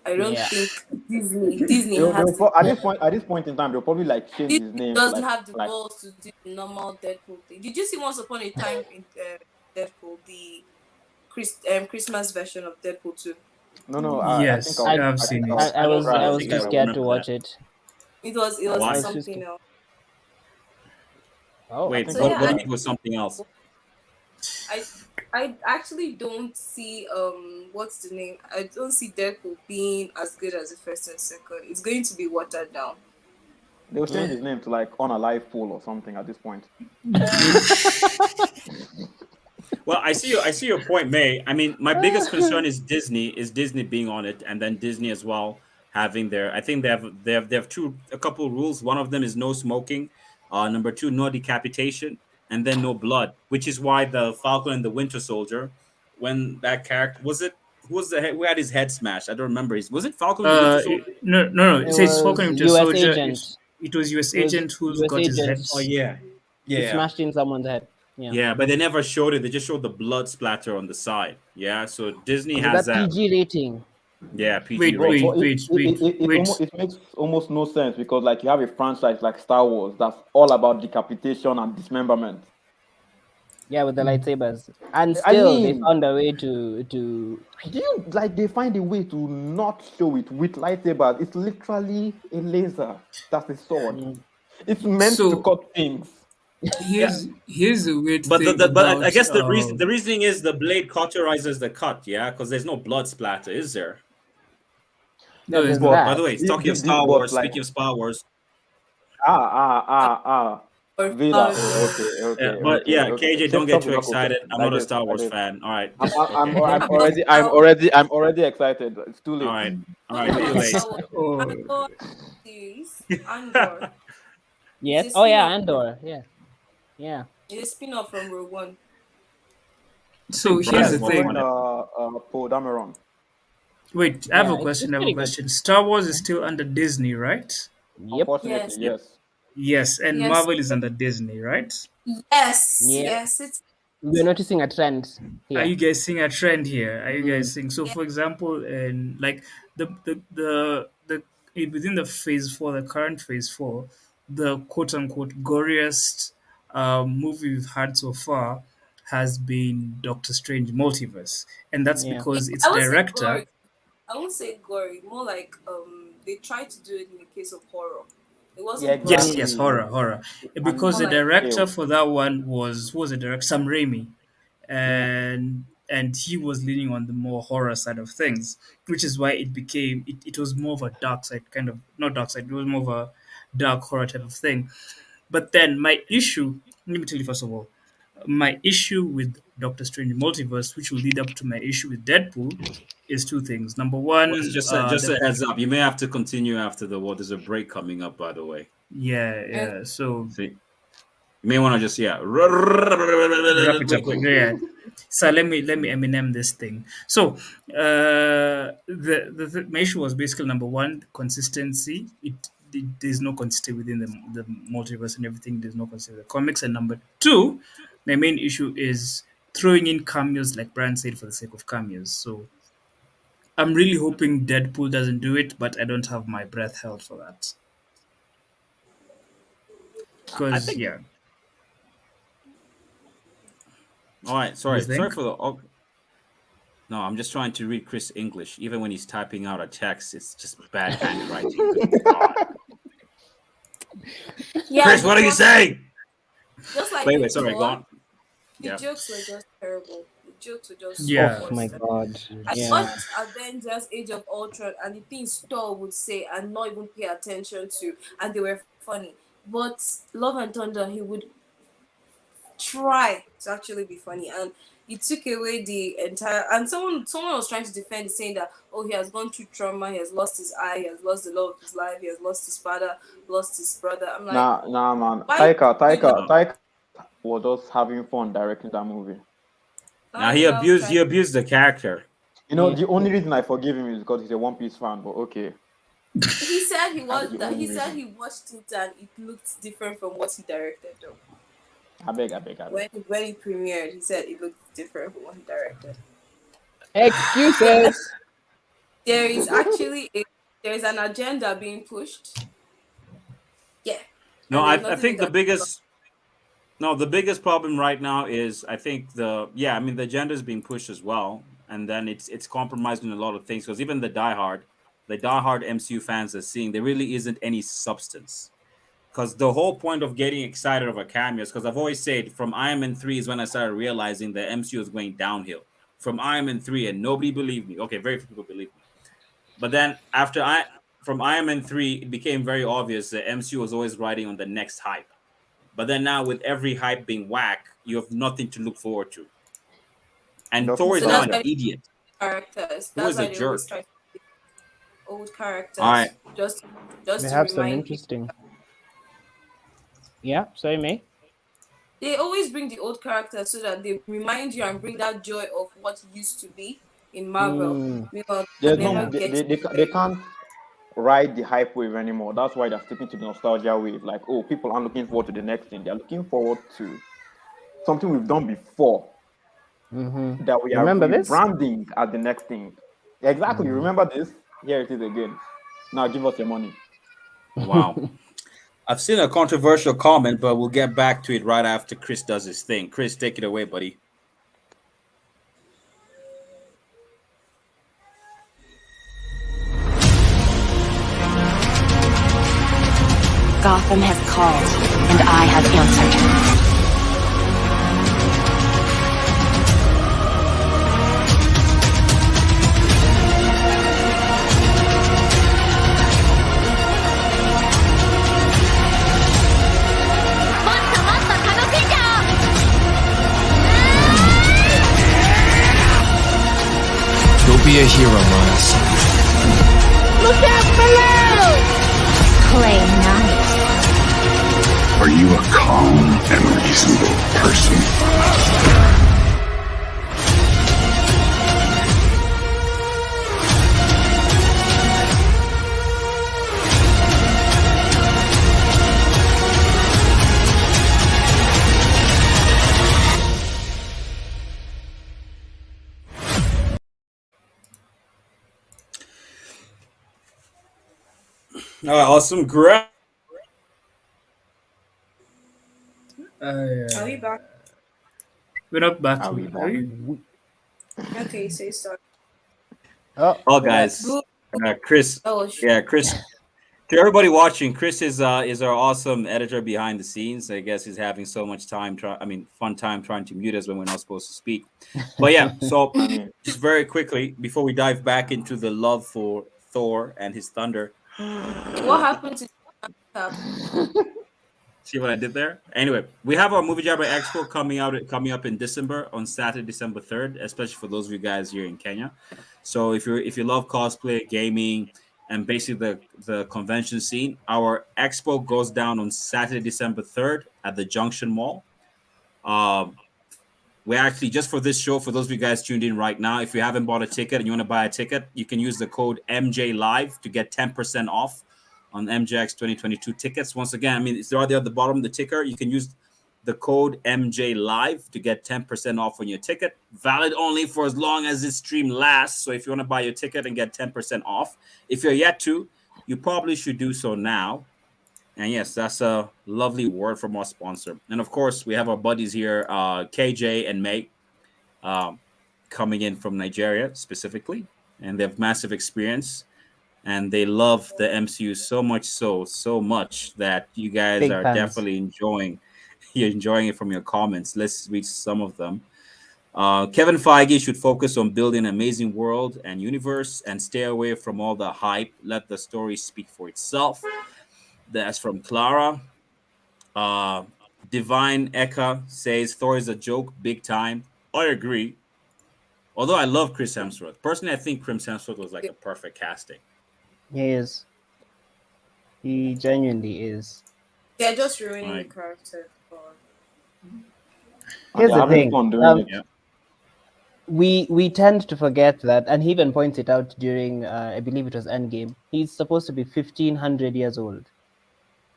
I don't yeah. think Disney has the At balls. this point in time, they'll probably like change his Disney name to doesn't have the like balls to do the normal Deadpool thing. Did you see Once Upon a Time in Deadpool, the Christmas version of Deadpool 2? no. Yes, I I've I think seen I'll it. I don't. I I don't was think too I scared to remember watch that. it. It was I Why? was too something scared. else. Oh, Wait. think So I'll What? yeah, What try. do you think was something else? I I actually don't see what's the name? I don't see Deadpool being as good as the first and second. It's going to be watered down. They'll change his name to like Unalive Pool or something at this point. Well, I see your point, May. I mean, my biggest concern is Disney. Is Disney being on it, and then Disney as well having their. I think they have a couple rules. One of them is no smoking. Number two, no decapitation, and then no blood. Which is why the Falcon and the Winter Soldier, when that character was it, who had his head smashed? I don't remember. Was it Falcon and the Winter Soldier? No. It it says was Falcon Winter U.S. Soldier. agent. It was U.S. It was agent who's U.S. got his agent. head. Oh yeah, He yeah. smashed in someone's head. Yeah. Yeah, but they never showed it. They just showed the blood splatter on the side. Yeah, so Disney Was has that that. PG rating? Yeah, PG Wait, But rating. wait, wait, wait, wait. it makes almost no sense because like you have a franchise like Star Wars that's all about decapitation and dismemberment. Yeah, with the lightsabers, and I still they mean, found a way to. do you like they find a way to not show it with lightsabers? It's literally a laser. That's a sword. Mm. It's meant to So cut things. Yeah, here's the weird but thing but I about guess the reasoning is the blade cauterizes the cut. Yeah, because there's no blood splatter, is there? Yeah, no, it's there's not. By that. the way, talking of Star But Wars. like Speaking of Star Wars, Or Vader. Oh, Yeah, but yeah, okay. KJ, don't get Stuff is too not cooking excited. I'm like not a this. Star Like Wars this. fan. All right, I'm okay, I'm about already I'm already excited. It's too all late. right, all right. talking Too about late. Star Wars, oh, Andor series, Andor. It's Yes. a Oh yeah, spin-off. Andor. Yeah. Yeah. It's a spin-off from Rogue One. so Think here's Brian the is working Starring on thing. it. Paul Dameron. Wait, I have Yeah. a question. It's I have a pretty good. question. Star Wars is still under Disney, right? Yep. Unfortunately, Yes, Yep. yes. Yes, and yes, Marvel is under Disney, right? Yeah. yes. It's We're noticing a trend Are here. you guys seeing a trend here? Are you Mm. guys seeing? So, yeah. for example, in like within the phase four, the current phase four, the quote unquote goriest movie we've had so far has been Doctor Strange Multiverse, and that's Yeah. because its I won't say director. gory. I won't say gory. More like they tried to do it in the case of horror. It Yeah, wasn't gory. Yes, exactly. horror. And Because More the like director scale. for that one was who was the director? Sam Raimi, Yeah. and he was leaning on the more horror side of things, which is why it was more of a dark side kind of not dark side. It was more of a dark horror type of thing. But then my issue, let me tell you first of all, my issue with Doctor Strange Multiverse, which will lead up to my issue with Deadpool, is two things. Number Well, it's one, just a heads up. You may have to continue after the war. There's a break coming up, by the way. yeah. So See, you may want to just wrap it real up. quick. Yeah. So let me Eminem this thing. So my issue was basically number one, consistency. There's no consistency within the multiverse and everything. There's no consistency with the comics. And number two, my main issue is throwing in cameos, like Brian said, for the sake of cameos. So I'm really hoping Deadpool doesn't do it, but I don't have my breath held for that. I Because think. yeah, All right, you sorry think? for the. Oh, no, I'm just trying to read Chris English. Even when he's typing out a text, it's just bad handwriting. Good God. yeah. Chris, what are you saying? Just like Wait, sorry, go on. the Yeah. jokes were just terrible. The jokes were just Yeah. Oh my worse. god. I Yeah. watched Avengers Age of Ultron and the things Thor would say and not even pay attention to, and they were funny. But Love and Thunder, he would try to actually be funny, and it took away the entire. And someone was trying to defend it, saying that, oh, he has gone through trauma, he has lost his eye, he has lost the love of his life, he has lost his father, lost his brother. I'm like, Nah, man. why you not? Taika was just having fun directing that movie. Now I love he China. abused the character. You know, the only reason I forgive him is because he's a One Piece fan. But okay, He said that's the only he said reason. he watched it and it looked different from what he directed though. I beg. When it premiered, he said it looked different from what he directed. So Excuses. there is actually there is an agenda being pushed. Yeah. No, And there's I nothing they think the can do about biggest no the biggest problem right now is I think I mean the agenda is being pushed as well, and then it's compromising a lot of things because even the diehard MCU fans are seeing there really isn't any substance. Because the whole point of getting excited over cameos, because I've always said from Iron Man 3 is when I started realizing the MCU is going downhill. From Iron Man 3, and nobody believed me. Okay, very few people believed me. But then from Iron Man 3, it became very obvious that MCU was always riding on the next hype. But then now with every hype being whack, you have nothing to look forward to. And Just Thor look is so now that's back. an why idiot. characters. Thor That's is a why they always jerk. try to pick old All right. characters They just to have some remind people. interesting. Yeah, sorry, May. They always bring the old characters so that they remind you and bring that joy of what used to be in Marvel. Mm, Meanwhile, they There's can never yeah. get to they can't ride the hype wave anymore. That's why they're sticking to the nostalgia wave. Like, oh, people aren't looking forward to the next thing. They're looking forward to something we've done before that we are Remember this? rebranding as the next thing. Exactly. Remember this? Here it is again. Now give us your money. Wow. I've seen a controversial comment, but we'll get back to it right after Chris does his thing. Chris, take it away, buddy. Gotham has called, and I have answered. Go be a hero, Miles. Play nice. Are you a calm and reasonable person? All right, awesome. Great. Are we back? We're not back. Are we Are back? we? Okay, say start. Oh, Oh, we're back. guys. Chris. Oh, Yeah, Chris. To everybody watching, Chris is our awesome editor behind the scenes. I guess he's having so much fun time trying to mute us when we're not supposed to speak. But yeah, so I mean, just very quickly before we dive back into the love for Thor and his thunder. what happened to the See what I did there? Anyway, we have our Movie Jabber Expo coming up in December on Saturday, December 3rd, especially for those of you guys here in Kenya. So if you love cosplay, gaming, and basically the convention scene, our expo goes down on Saturday, December 3rd at the Junction Mall. We actually, just for this show, for those of you guys tuned in right now, if you haven't bought a ticket and you want to buy a ticket, you can use the code MJ Live to get 10% off on MJX 2022 tickets. Once again, I mean, it's right there at the bottom of the ticker. You can use the code MJ Live to get 10% off on your ticket. Valid only for as long as this stream lasts. So if you want to buy your ticket and get 10% off, if you're yet to, you probably should do so now. And yes, that's a lovely word from our sponsor. And of course, we have our buddies here, KJ and May, coming in from Nigeria specifically. And they have massive experience. And they love the MCU so much that you guys Big are fans. definitely enjoying. You're enjoying it from your comments. Let's read some of them. Kevin Feige should focus on building an amazing world and universe and stay away from all the hype. Let the story speak for itself. That's from Clara. Divine Eka says Thor is a joke, big time. I agree. Although I love Chris Hemsworth. Personally, I think Chris Hemsworth was like a perfect casting. He is. He genuinely is. They're just ruining the Like, character. And Here's they're the having thing. fun doing it. yeah. We tend to forget that, and he even points it out during, I believe it was Endgame. He's supposed to be 1,500 years old.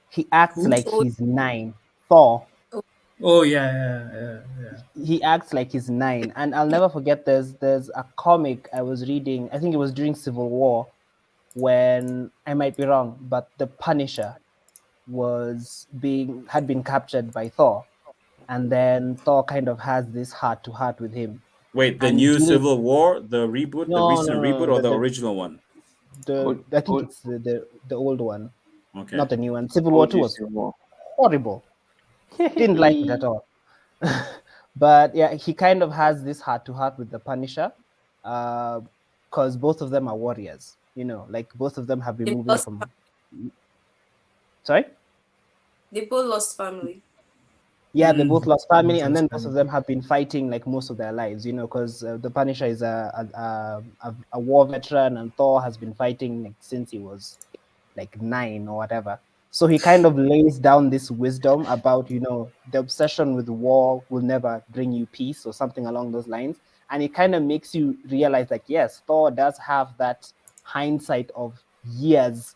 He acts Who? like So he's 9. Thor. Oh yeah, yeah, yeah. He acts like he's 9, and I'll never forget. There's a comic I was reading. I think it was during Civil War, when I might be wrong, but the Punisher had been captured by Thor, and then Thor kind of has this heart to heart with him. Wait, the And new during Civil War, the reboot, the no, recent no, no, reboot, no, or the original one? I think O- it's the old one, Okay. not the new one. Civil War 2 OG was Civil War. horrible. Didn't like it at all. But yeah, he kind of has this heart to heart with the Punisher, because both of them are warriors. Like both of them have been they moving lost, from. Sorry. they both lost family. Yeah, they both lost family, and then both Transparent. of them have been fighting like most of their lives. Because the Punisher is a war veteran, and Thor has been fighting like, since he was like 9 or whatever. So he kind of lays down this wisdom about, the obsession with war will never bring you peace or something along those lines. And it kind of makes you realize like, yes, Thor does have that hindsight of years,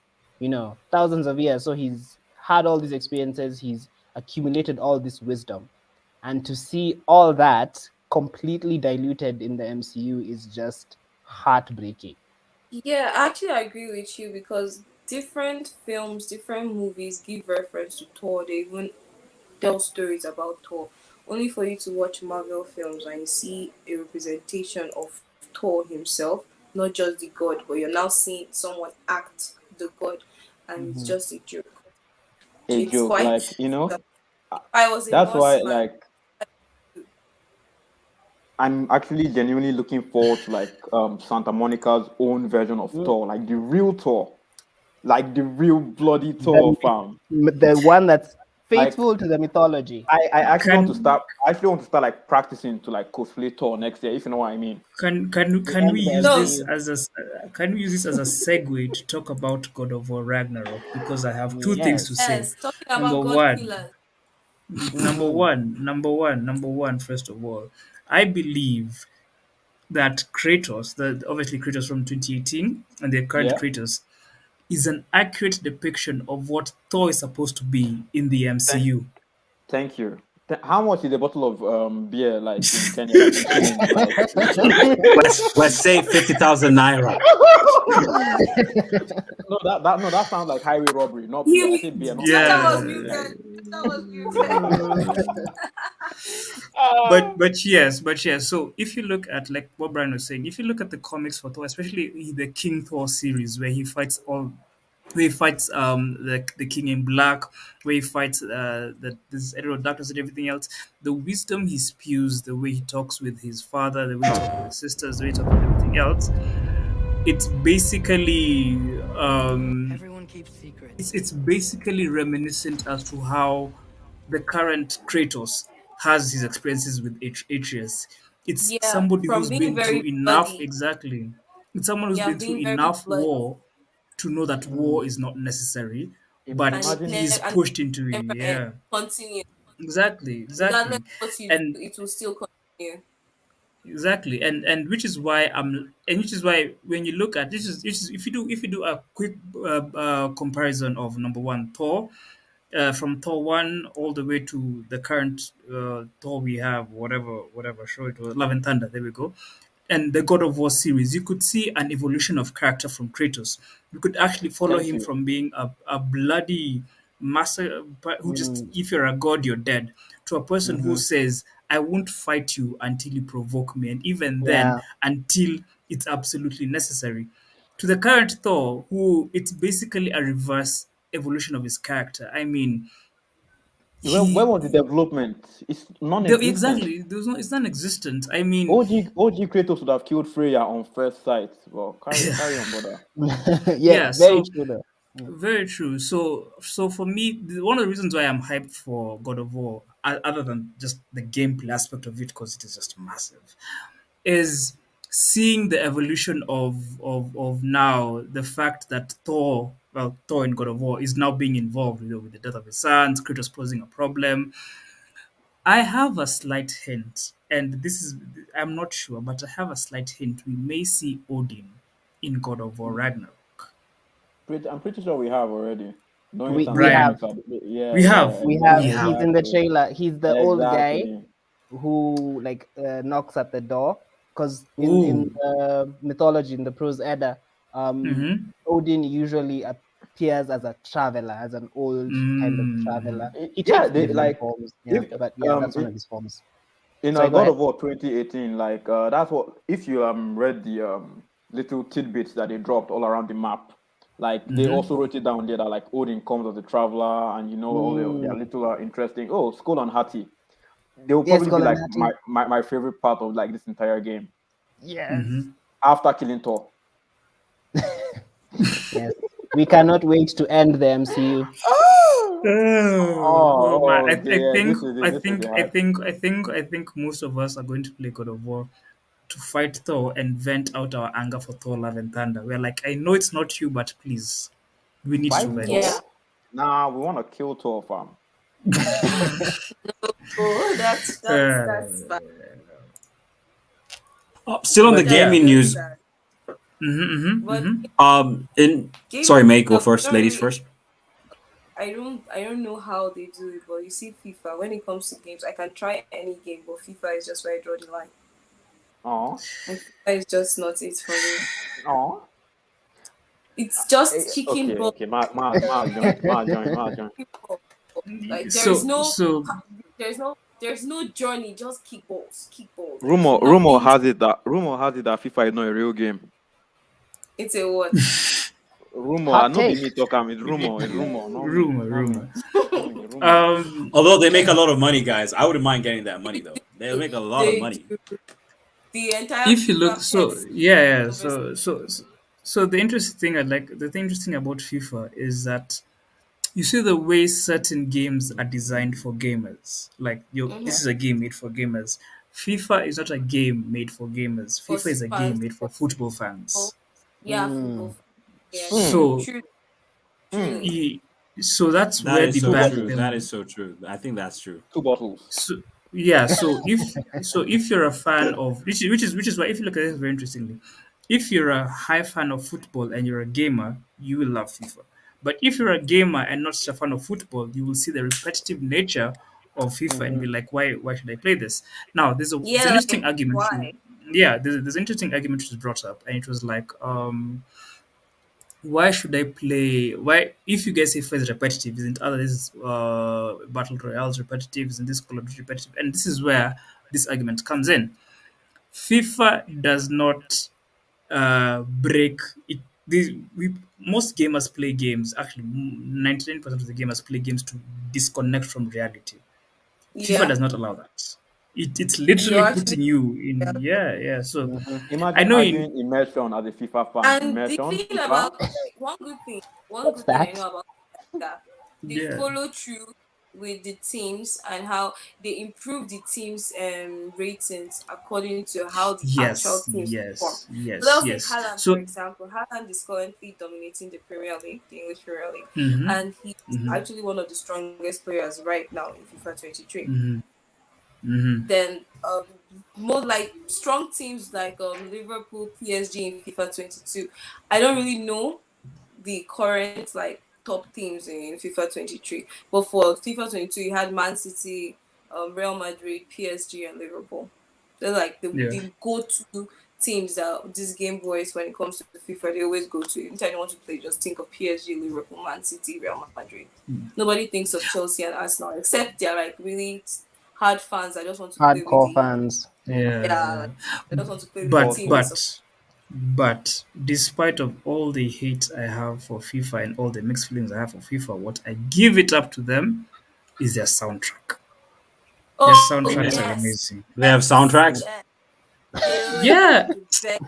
thousands of years. So he's had all these experiences, he's accumulated all this wisdom. And to see all that completely diluted in the MCU is just heartbreaking. Yeah, actually, I agree with you because different films, different movies give reference to Thor. They even tell stories about Thor. Only for you to watch Marvel films and you see a representation of Thor himself, not just the god, but you're now seeing someone act the god, and it's just a joke. A It's joke, quite. like If I was a that's why boss man, I'm actually genuinely looking forward to Santa Monica's own version of Thor, like the real Thor, like the real bloody Thor, fam. The one that's Like faithful to the mythology. I actually want to Can start. I actually want to start like practicing to like cosplay Thor next year, if you know what I mean. can End we the use this MCU. as can we use this as a segue to talk about God of War Ragnarok? Because I have two things to Yes. say. yes, talking Number about god one, killers. Mm-hmm. number one. First of all, I believe that Kratos, obviously Kratos from 2018 and the current Yeah. Kratos, is an accurate depiction of what Thor is supposed to be in the Thank, MCU. thank you. How much is a bottle of beer like in Kenya, like in shillings? Like Let's say 50,000 naira. no, that sounds like highway robbery, not beer. I He, said beer, not Chacha highway Yeah, was robbery. muted. Like, Chacha was muted. but yes. So if you look at like what Brian was saying, if you look at the comics for Thor, especially the King Thor series, where he fights the King in Black, where he fights this Edward of Darkness and everything else, the wisdom he spews, the way he talks with his father, the way he talks with his sisters, the way he talks with everything else, it's basically it's basically reminiscent as to how the current Kratos has his experiences with Atreus. It's Yeah, somebody from who's being been through very enough, bloody. exactly. It's someone who's Yeah, been through being very enough bloody. war to know that war is not necessary, but And imagine he's and pushed into it. never end. Yeah, Continue. exactly, Regardless exactly. of what you And do, it will still continue. exactly, and which is why when you look at this is if you do a quick comparison of number one Thor, from Thor one all the way to the current Thor we have, whatever show it was, Love and Thunder. There we go. And the God of War series, you could see an evolution of character from Kratos. You could actually follow thank him you. from being a bloody master who just, Mm, if you're a god, you're dead, to a person who mm-hmm. says, I won't fight you until you provoke me, and even then, Yeah. until it's absolutely necessary. To the current Thor, who it's basically a reverse evolution of his character. I mean, Where he was the development? It's non-existent. exactly it's non-existent. I mean, OG Kratos would have killed Freya on first sight. Well, carry on, brother. Yeah, yeah. very So true though. Very true. So for me, one of the reasons why I'm hyped for God of War, other than just the gameplay aspect of it, because it is just massive, is seeing the evolution of now the fact that Thor in God of War is now being involved with the death of his sons, Kratos posing a problem. I have a slight hint, and this is I'm not sure, but I have a slight hint. We may see Odin in God of War Ragnarok. I'm pretty sure we have already. Knowing We some we have Brian, dynamics of yeah, we yeah, have, we he's have. in the exactly. trailer. He's the old guy Exactly. who like knocks at the door because in Ooh. mythology in the Prose Edda, Mm-hmm. Odin usually appears as a traveler, as an old kind of Mm-hmm. traveler. He Yeah, takes they different like forms, yeah, if but yeah, that's one it, of his forms. in Sorry, go God ahead. of War 2018, like that's what if you read the little tidbits that they dropped all around the map, like they Mm-hmm. also wrote it down there that like Odin comes as a traveler, and you know all their Mm. little interesting. Oh, Skull and Hattie, they will Yes, probably be Colin like Hattie. my favorite part of like this entire game Yes, Mm-hmm. after killing Thor. yes. We cannot wait to end the MCU. Oh man, Oh, dear, this is the hype. I think most of us are going to play God of War to fight Thor and vent out our anger for Thor: Love and Thunder. We're like, I know it's not you, but please, we need to Fight vent. Yeah. Thor? Nah, we want to kill Thor, fam. Oh, that's Uh, bad. Still on the but That's yeah. gaming very news. sad. Mm-hmm, But mm-hmm, In gaming sorry, mate, go stuff, first. Ladies first. I don't know how they do it, but you see FIFA, when it comes to games, I can try any game, but FIFA is just where I draw the line. Oh, Like FIFA is just not it for me. oh. It's just kicking Okay, ball, okay. Ma join. kicking ball. Like so there's no journey, just kick balls. There's Rumor nothing. has it that FIFA is not a real game. It's a what? Rumor, I Hot know be take. me talk. It's rumor, not me, not me, rumor. not me. Rumor. Um, Although they make a lot of money, guys, I wouldn't mind getting that money though. They make a lot of They money. do the entire if you look, FIFA so pets. yeah, yeah. Obviously. So the interesting thing the thing interesting about FIFA is that you see the way certain games are designed for gamers. Like this Mm-hmm. is a game made for gamers. FIFA is not a game made for gamers. For FIFA is a game fans, made for football fans. yeah, football. Mm. Fans. Yes, Hmm. So, true, Hmm. truly. so that's That where is the so Two bad true. bottles. That is thing. so true. I think that's true. Two bottles. So yeah, so if you're a fan of which is why if you look at it very interestingly, if you're a high fan of football and you're a gamer, you will love FIFA. But if you're a gamer and not such a fan of football, you will see the repetitive nature of FIFA and Mm-hmm. be like, why should I play this? Now there's an Yeah, interesting like argument. why? Yeah, there's an interesting argument which was brought up, and it was like, why should I play? Why, if you guys say FIFA is repetitive, isn't others battle royales repetitive? Isn't this Call of Duty repetitive? And this is where this argument comes in. FIFA does not break it. Most gamers play games. Actually, 99% of the gamers play games to disconnect from reality. FIFA Yeah, does not allow that. It's you're literally actually putting you yeah. in. Yeah. So Mm-hmm. I Imagine know in. arguing immersion as a FIFA fan. And the Immersion, thing FIFA. about one What's good thing I that? know about that they Yeah. follow through with the teams and how they improve the teams ratings according to how the actual Yes, teams perform. yes, So let's yes, take yes. Haaland for So, example. Haaland is currently dominating the Premier League, the English Premier League, mm-hmm, and he's mm-hmm, actually one of the strongest players right now in FIFA 23. mm-hmm, mm-hmm. Then more like strong teams like Liverpool, PSG in FIFA 22. I don't really know the current like top teams in FIFA 23, but for FIFA 22 you had Man City, Real Madrid, PSG, and Liverpool. They're like Yeah, the go-to teams that these Game Boys when it comes to FIFA they always go to. Anytime you want to play, just think of PSG, Liverpool, Man City, Real Madrid. Nobody thinks of Chelsea and Arsenal except they're like really hard fans. I just want to play with Hardcore the fans. Yeah. yeah, yeah. like, I just want to play with the But, team. Hardcore. It's but, despite of all the hate I have for FIFA and all the mixed feelings I have for FIFA, what I give it up to them is their soundtrack. Their oh soundtracks are yes, amazing. They have soundtracks. yes. They like Yeah, the best.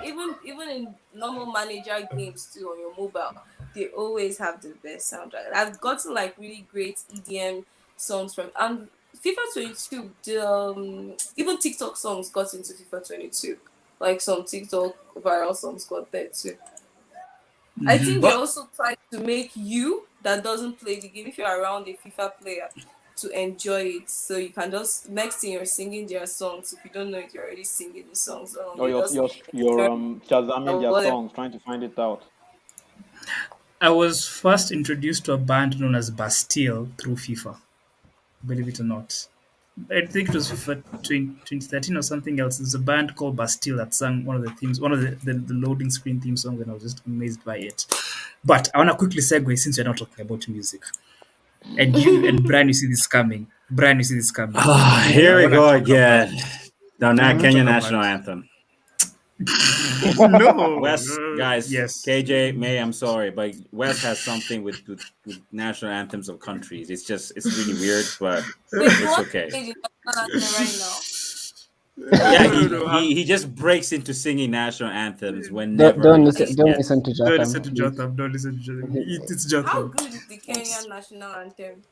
Even in normal manager games too on your mobile, they always have the best soundtrack. I've gotten like really great EDM songs from FIFA 22. Even TikTok songs got into FIFA 22. Like some TikTok viral songs got there too. I think they But also try to make you that doesn't play the game, if you're around a FIFA player, to enjoy it. So you can just next thing you're singing their songs. If you don't know it, you're already singing the songs. Or You just you're Shazamming their whatever. songs, trying to find it out. I was first introduced to a band known as Bastille through FIFA, believe it or not. I think it was FIFA 2013 or something else. There's a band called Bastille that sang one of the themes, one of the loading screen theme songs, and I was just amazed by it. But I want to quickly segue since we're not talking about music. And you and Brian, you see this coming. Brian, you see this coming. Ah, I here we want to go talk about. again. The I want to Kenya talk national about. anthem. No. Wes, guys, Yes. KJ, May, I'm sorry, but Wes has something with national anthems of countries. It's really weird, but Wait, you it's want okay. to play the national anthem right now? Yeah, No, no, he just breaks into singing national anthems Don't whenever don't he listen. Don't gets. listen to don't listen Jotham, to please. Jotham. Don't listen to Jotham. It's How Jotham. good is the Kenyan national anthem?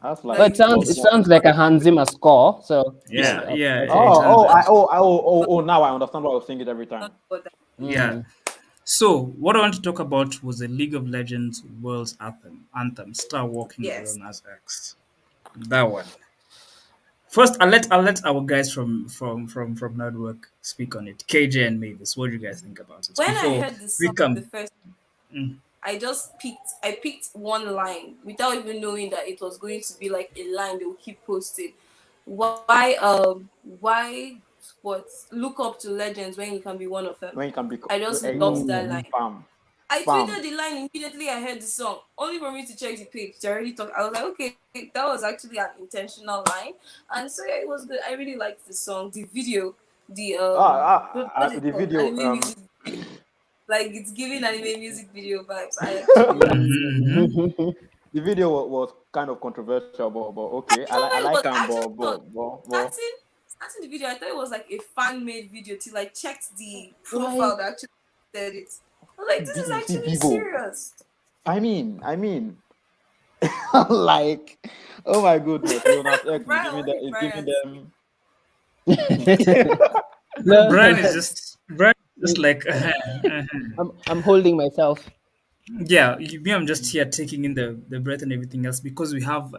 That's Well, like Like, it sounds like a Hans Zimmer score. So Yeah. Yeah, that's it fine. has that. now I understand why I was singing it every time. Yeah. Mm. So, what I want to talk about was the League of Legends World's Anthem, Start Walking with yes. Lil Nas X. That one. First, I'll let our guys from Nerdwork speak on it. KJ and Mavis, what do you guys think about it? When I Before heard the we song the come. first, Mm. I picked one line without even knowing that it was going to be like a line they will keep posting. Why what look up to legends when you can be one of them? When you can be I just loved that exactly line. bam, I bam. tweeted the line immediately I heard the song, only for me to check the page. They already talked. I was like, okay, that was actually an intentional line, and so yeah, it was good. I really liked the song, the video, the what's it The called? video. Anime music video. Like it's giving anime music video vibes. I actually liked it. The video was kind of controversial, but I okay. know I it like was. I him, actually thought but starting the video, I thought it was like a fan made video till I checked the profile like that actually said it. I was like, this is see actually Vivo. serious. I mean, like, oh my goodness, Leonard X Brian, what did is giving Brian say? them. No, Brian is just like I'm holding myself. yeah. Me, I'm just here taking in the breath and everything else because we have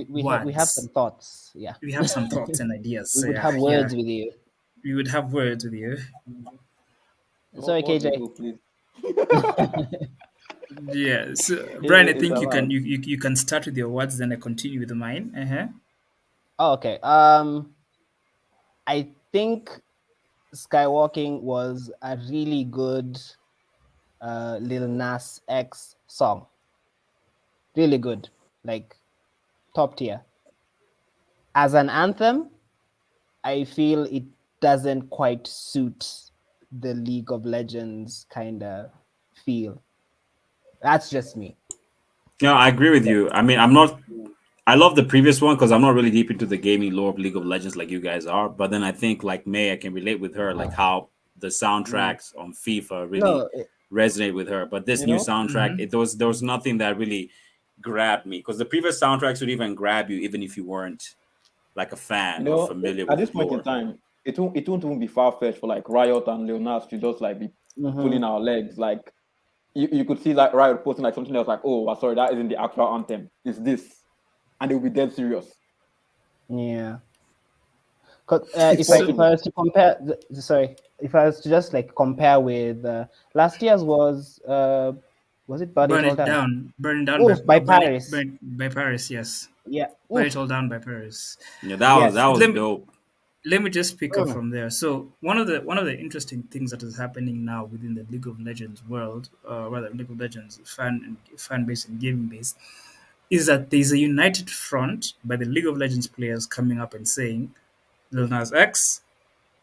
We have some words. thoughts. Yeah, We have some thoughts and ideas. we So would yeah, have yeah. words with you. We would have words with you. Sorry, What we KJ. do, please. Yeah. So Brian, I It's think you can allowed. you can start with your words, then I continue with mine. Oh, okay. I think Skywalking was a really good Lil Nas X song. Really good, like top tier. As an anthem, I feel it doesn't quite suit the League of Legends kind of feel. That's just me. No, I agree with you. I mean, I'm not. I love the previous one because I'm not really deep into the gaming lore of League of Legends like you guys are. But then I think, like May, I can relate with her, like how the soundtracks on FIFA really No, resonate with her. But this You new know, soundtrack, there was nothing that really grabbed me because the previous soundtracks would even grab you even if you weren't like a you fan or know, familiar at with this the point in lore. time, it won't even be far fetched for like Riot and Leonard to just like be pulling our legs. Like you could see like Riot posting like something else like, oh, sorry, that isn't the actual anthem. It's this, and they'll be dead serious. yeah. 'Cause, if I Like, if I was to compare, if I was to just like compare with last year's was it Burn It All Down? Burn it down Oh, by Paris. by Paris. Yes, Yeah. burn it Oof. all down by Paris. Yeah, Yes. that was Let me dope. let me just pick up Mm. from there. So one of the interesting things that is happening now within the League of Legends world, rather League of Legends fan base and gaming base, is that there's a united front by the League of Legends players coming up and saying, Lil Nas X,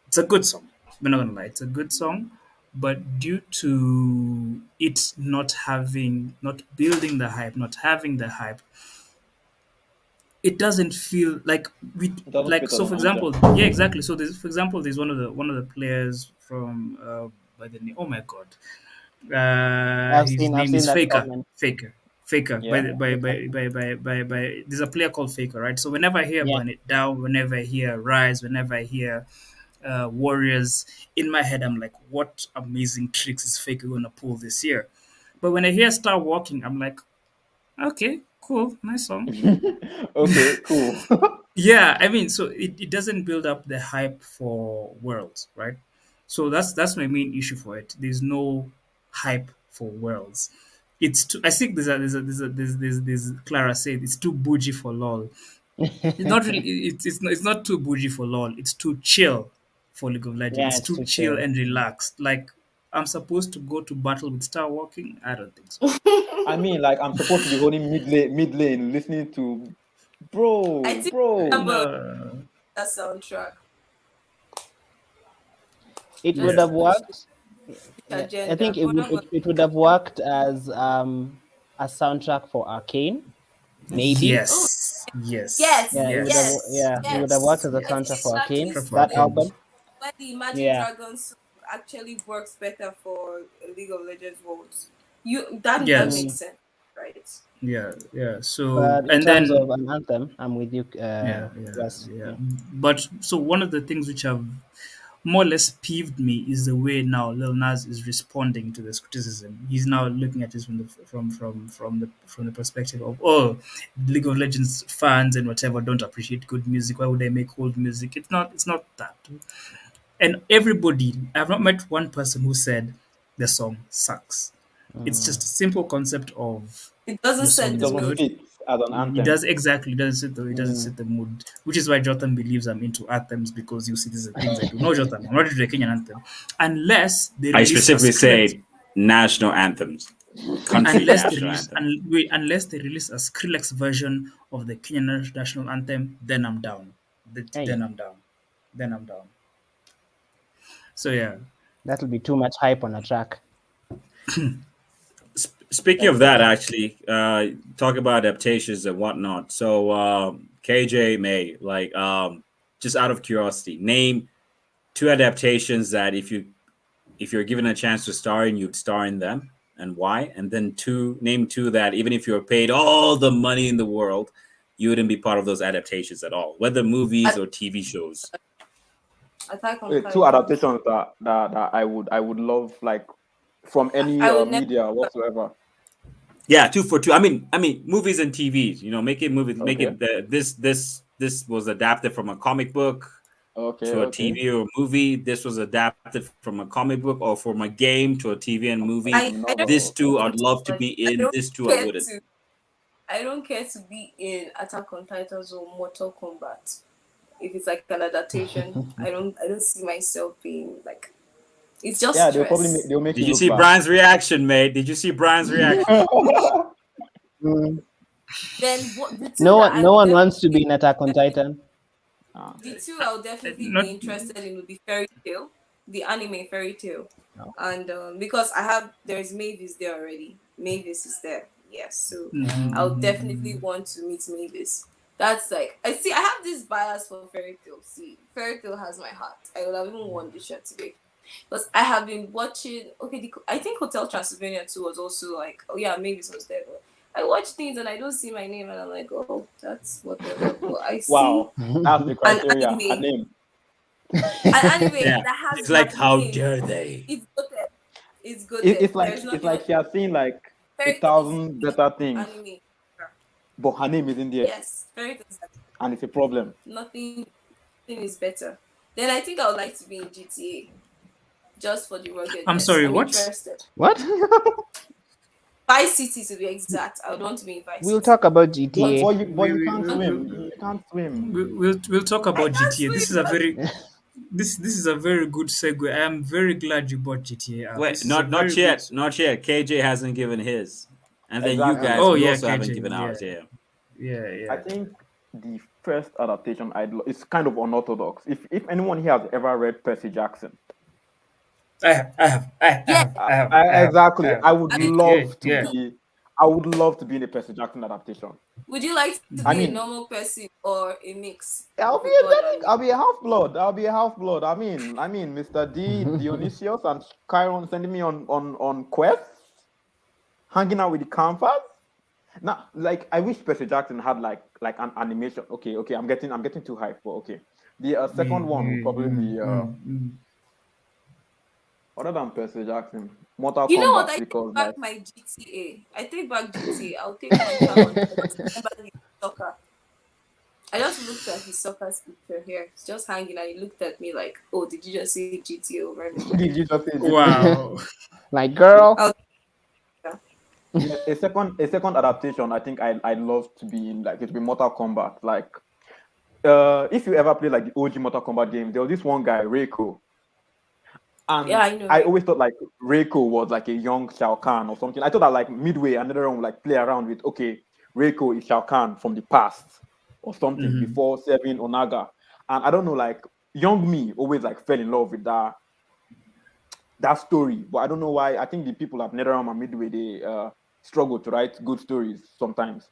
it's a good song. We're not gonna lie, it's a good song, but due to it not building the hype, not having the hype, it doesn't feel like we it doesn't like. fit as So an for example, anthem. yeah, exactly. So there's, for example, there's one of the players from by the name. Oh my god, I've His name seen is that Faker. comment. Faker. Yeah. There's a player called Faker, right? So whenever I hear Yeah. Burn It Down, whenever I hear Rise, whenever I hear Warriors, in my head I'm like, what amazing tricks is Faker gonna pull this year? But when I hear Star Walking, I'm like, okay, cool, nice song. Okay, cool. Yeah, I mean, so it doesn't build up the hype for Worlds, right? So that's my main issue for it. There's no hype for Worlds. It's too, I think there's Clara said it's too bougie for LOL. It's not really it's not too bougie for LOL. It's too chill for League of Legends. Yeah, It's it's too too chill chill. and relaxed. Like I'm supposed to go to battle with Star Walking? I don't think so. I mean, like I'm supposed to be holding mid lane, listening to, I bro, think bro. remember No. that soundtrack. It would Just Yeah. have to push worked. the Yeah, I agenda. think it But would remember, it would have worked as a soundtrack for Arcane, maybe. oh Yes. Yes. yes, Yeah, it would have Yes. it would have worked Yes. as a I think soundtrack Yes. for exactly Arcane. Except for That Arcane. album. when the Imagine Yeah. Dragons song actually works better for League of Legends worlds. That Yes. makes Mm. sense, right? Yeah. Yeah. So But in and terms of then an anthem, I'm with you, yeah. Yeah. Wes. Yeah. Yeah. But so one of the things which have more or less peeved me is the way now Lil Nas is responding to this criticism. He's now looking at this from the perspective of, oh, League of Legends fans and whatever don't appreciate good music. Why would they make old music? It's not that. And everybody, I've not met one person who said the song sucks. It's Mm. just a simple concept of It doesn't the set song It the is doesn't mood. good. fit as an It anthem. does exactly. It doesn't Mm. set the mood, which is why Jotham believes I'm into anthems because you see these are things I do. No, Jotham, I'm not into the Kenyan anthem unless they I release a specifically Skrillex. say national anthems, country Unless they national release, anthems. unless they release a Skrillex version of the Kenyan national anthem, then I'm down. Hey, Then I'm down. Then I'm down. So yeah, that'll be too much hype on a track. Speaking of that, actually, talk about adaptations and whatnot. So, KJ May, like, just out of curiosity, name two adaptations that if you're given a chance to star in, you'd star in them, and why? And then name two that even if you're paid all the money in the world, you wouldn't be part of those adaptations at all, whether movies or TV shows. Attack on Two Titan. adaptations that I would love, like, from any I would never. media whatsoever. Yeah, two for two. I mean, movies and TVs. Make it movies. Make Okay. it this was adapted from a comic book Okay, to a okay. TV or movie. This was adapted from a comic book or from a game to a TV and movie. I don't. This two, Okay. I'd love to be I in. don't This two, I care wouldn't. to. I don't care to be in Attack on Titans or Mortal Kombat. If it's like an adaptation, I don't see myself being like. It's just Yeah, stress. they'll make Did you you look see bad. Brian's reaction, mate? Did you see Brian's reaction? Mm. Then what? The two No that one, I no would one wants to definitely- be in Attack on Titan. The two I'll definitely Not- be interested in would be Fairy Tail, the anime Fairy Tail, No. and because there's Mavis there already. Mavis is there, yes. So Mhm. I'll definitely want to meet Mavis. That's like I have this bias for Fairy Tail. See, Fairy Tail has my heart. I would have even worn the shirt today. Because I have been watching. Okay, I think Hotel Transylvania 2 was also like, oh yeah, Mavis was there. But I watch things and I don't see my name, and I'm like, oh, that's whatever. But I see Wow, that's the criteria. anime. A name. an anime Yeah. that has It's like, my how name. dare they? It's good. It's good. It's like There's nothing she has seen like Fairy Tail 1,000 is better things, anime. but her name is in there, Yes, Fairy Tail is and it's a problem. nothing is better. Then I think I would like to be in GTA. Just for the ruggedness. I'm sorry, what? Interested. What? Vice City to be exact. I would want to be in Vice We'll City. talk about But GTA. you can't swim. You can't swim. We'll talk about can't GTA. This is swim. a very this is a very good segue. I am very glad you bought GTA out. Wait, This is a not very yet, good- not yet. KJ hasn't given his, and then Exactly. you guys, Oh, we yeah, also haven't KJ, given ours. yeah. Yeah. Yeah, I yeah. think the first adaptation it's kind of unorthodox. If anyone here has ever read Percy Jackson, I have. exactly. I would I- love yeah. to be. I would love to be in a Percy Jackson adaptation. Would you like to I be a mean, normal person or a mix I'll of be a a god demig. and I'll be a half blood. I'll be a half blood. I mean, Mr. D, Dionysius, and Chiron sending me on quests, hanging out with the campers. Now, like, I wish Percy Jackson had like an animation. Okay. I'm getting too hyped, but okay. The second one will probably be other than Percy Jackson, Mortal You know what? Kombat, I take because back like my GTA. I take back GTA. I'll take my time on it because I remember his soccer. I just looked at his soccer picture here. He's just hanging and he looked at me like, oh, did you just say GTA over me? did you just say Wow. Like, girl. I'll, yeah. a second adaptation? I think I'd love to be in, like, it'd be Mortal Kombat. Like, if you ever play like the OG Mortal Kombat games, there was this one guy, Reiko. And Yeah, I know. I Right? always thought like Reiko was like a young Shao Kahn or something. I thought that like midway, another one would like play around with, okay, Reiko is Shao Kahn from the past or something before serving Onaga. And I don't know, like, young me always like fell in love with that story. But I don't know why. I think the people at NetherRealm and Midway, they struggle to write good stories sometimes.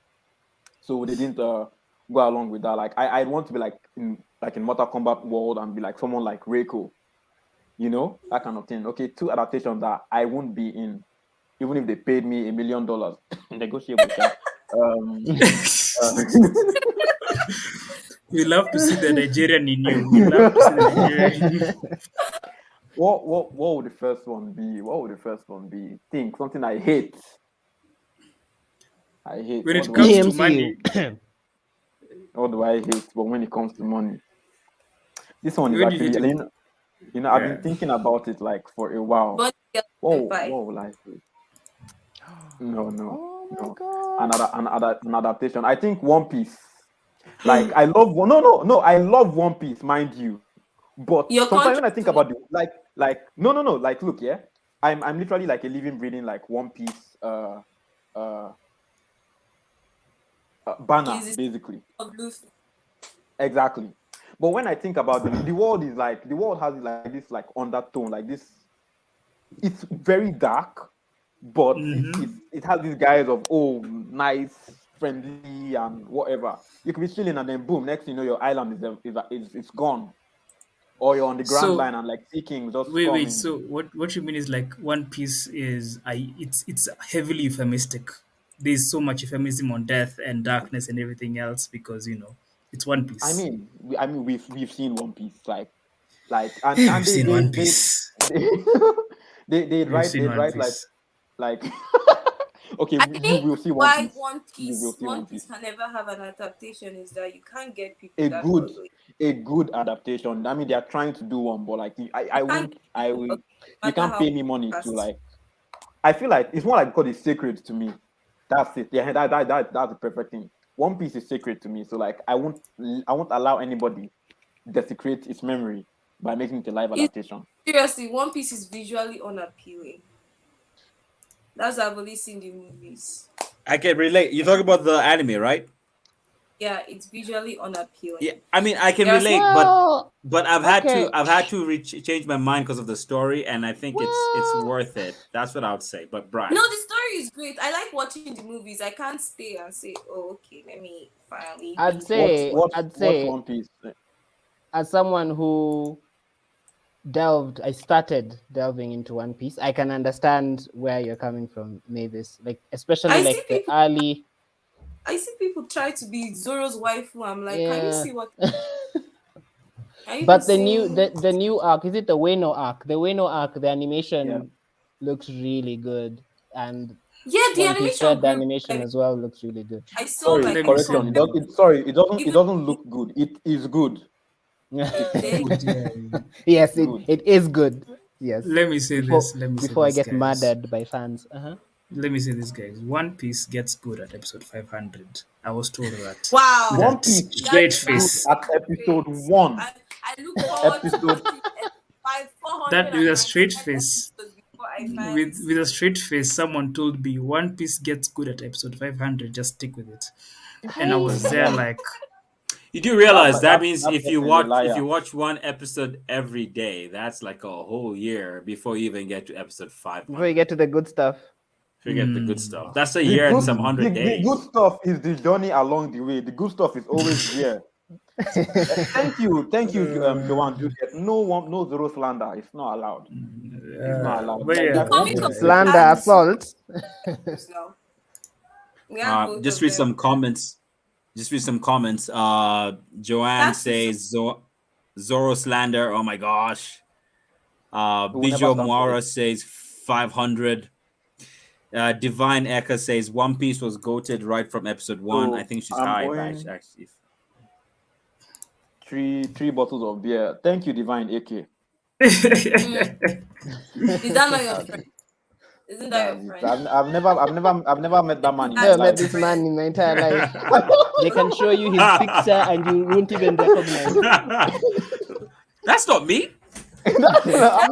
So they didn't go along with that. Like, I want to be like in Mortal Kombat world and be like someone like Reiko. You know, that kind of thing. Okay, 2 adaptations that I won't be in, even if they paid me $1 million. Negotiable, yeah. We love to see the Nigerian in you. We love to see the Nigerian in you. What would the first one be? What would the first one be? Think something I hate. I hate. When What it do I comes hate? to money, What do I hate? But when it comes to money, this one is when you actually, hit it, I've yeah. been thinking about it like for a while. But What will I say? No. Oh my No. god. An adaptation. I think One Piece. Like, I love one. No. I love One Piece, mind you. But your sometimes when I contract think to about the no. Like, look, yeah, I'm literally like a living, breathing like One Piece banner, is basically. of Luffy. Exactly. But when I think about the world has like this like undertone, like this. It's very dark, but it has these guys of, oh, nice, friendly, and whatever. You could be chilling and then boom, next thing you know, your island is gone, or you're on the Grand So Line and like Sea King just wait. coming. So what you mean is like One Piece is it's heavily euphemistic. There's so much euphemism on death and darkness and everything else because it's One I Piece. mean, we've seen One Piece, like and We've seen One Piece. they they'd We've write seen they'd One write Piece. like okay, I you think will see One why Piece. You will see One One Piece Piece. can never have an adaptation is that you can't get people A that good ugly. a good adaptation. I mean, they are trying to do one, but like You I can't won't get I people will ugly, no you matter can't how pay me money to fast. like. I feel like it's more like because it's sacred to me. That's it. Yeah, that's the perfect thing. One Piece is sacred to me, so like I won't allow anybody desecrate its memory by making it a live It, adaptation. seriously, One Piece is visually unappealing. That's I've only seen the movies. I can relate. You talk about the anime, right? Yeah, it's visually unappealing. Yeah, I mean, I can There are relate, but Well, okay. I've had to change my mind because of the story, and I think it's Well, worth it. That's what I would say. But No, Brian, the story is great. I like watching the movies. I can't stay and say, "Oh, okay, let me finally I'd binge watch say, one." I'd Watch say, One Piece. as someone who I started delving into One Piece, I can understand where you're coming from, Mavis. Like, especially I see like the people. early, I see people try to be Zoro's waifu. I'm like, can you yeah. see what? Can you But the see? new arc, is it the Wano arc? The Wano arc, the animation Yeah. looks really good, and Yeah, the One Piece animation Red, the grew. animation as well looks really good. I saw Sorry, like Let a me say correction. comment. It Even doesn't look good. It is good. it did. good. Yeah. Yes, Good. it is good. Yes. Let me say Before this. Let me say before I this, get guys. murdered by fans. Uh-huh. Let me say this, guys. One Piece gets good at episode 500. I was told that. Wow, One That Piece that straight gets good face. at that's episode great. 1. I look forward to Episode watching five That with a 499 straight face. episodes before I finally With a see. straight face, someone told me One Piece gets good at episode 500. Just stick with it. And I Hey. was there like, you do realize that that means that person is a if liar. you watch one episode every day, that's like a whole year before you even get to episode 500. Before you get to the good stuff. Forget the good stuff. That's a The year and good, some the, 100 the days. good stuff is the journey along the way. The good stuff is always there. Thank you, Joanne Juliet. No zero slander. It's not allowed. It's not allowed. But yeah, Comic yeah, Con yeah. Slander, has assault. now. We have both Just of read them. some comments. Joanne That's the says Zoro slander. Oh my gosh. We'll never Bijo stand for Moara it. says 500. Divine Eka says One Piece was goated right from episode 1. So I think she's I'm high, owing actually. three bottles of beer. Thank you, Divine AK. Is that not your friend? Isn't that your That's it. friend? I've never met that man in my Never met life. this man in my entire life. They can show you his picture and you won't even recognize. That's not me. I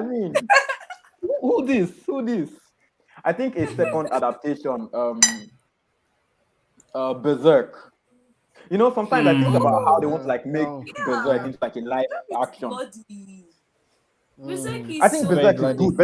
mean, who this? I think a second adaptation, Berserk. You know, sometimes I think about how they want to like make Berserk into like a live action. Body. Berserk is I think so Berserk is bloody. good.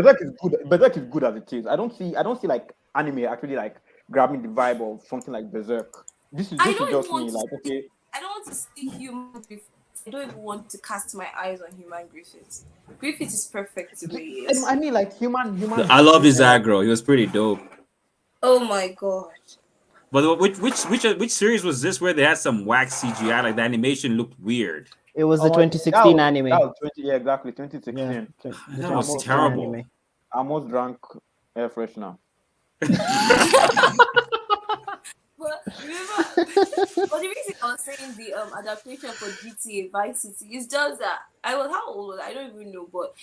Berserk is good as it is. I don't see like anime actually like grabbing the vibe of something like Berserk. This is I just don't me. want Like, okay, I don't want to see human Griffith. I don't even want to cast my eyes on human Griffith. Griffith is perfect the way he is. I mean, like human. I love his aggro. He was pretty dope. Oh my god. But which series was this where they had some wax CGI? Like the animation looked weird. It was the that 2016 was- anime. That was 20, yeah, exactly, 2016. Yeah, That was 2016 terrible. anime. I almost drank air freshener. But remember, but the reason I was saying the adaptation for GTA Vice City is just that how old was I? I don't even know, but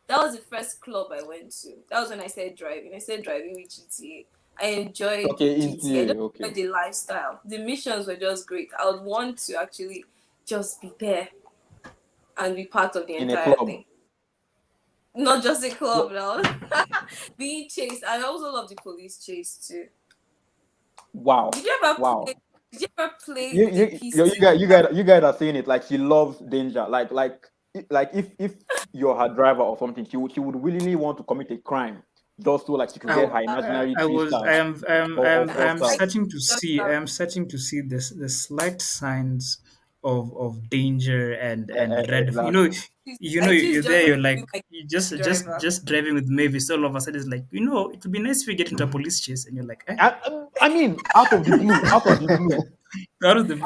that was the first club I went to. That was when I started driving. I started driving with GTA. I enjoyed GTA. I just enjoyed the lifestyle. The missions were just great. I would want to actually just be there and be part of the In a entire club. thing. Not just a club, no. Being chased. I also love the police chase too. Wow. Did you ever Wow. play? Did you ever play? You guys are saying it like she loves danger. Like if you're her driver or something, she would willingly want to commit a crime just so like she could get her imaginary I am stars. starting to see this the slight signs of danger and red. Exactly. You're there. You're like my you just driver. driving with Mavis. All of a sudden, it's like it would be nice if we get into a police chase, and you're like, I mean, out of the blue. out of the blue. Out of the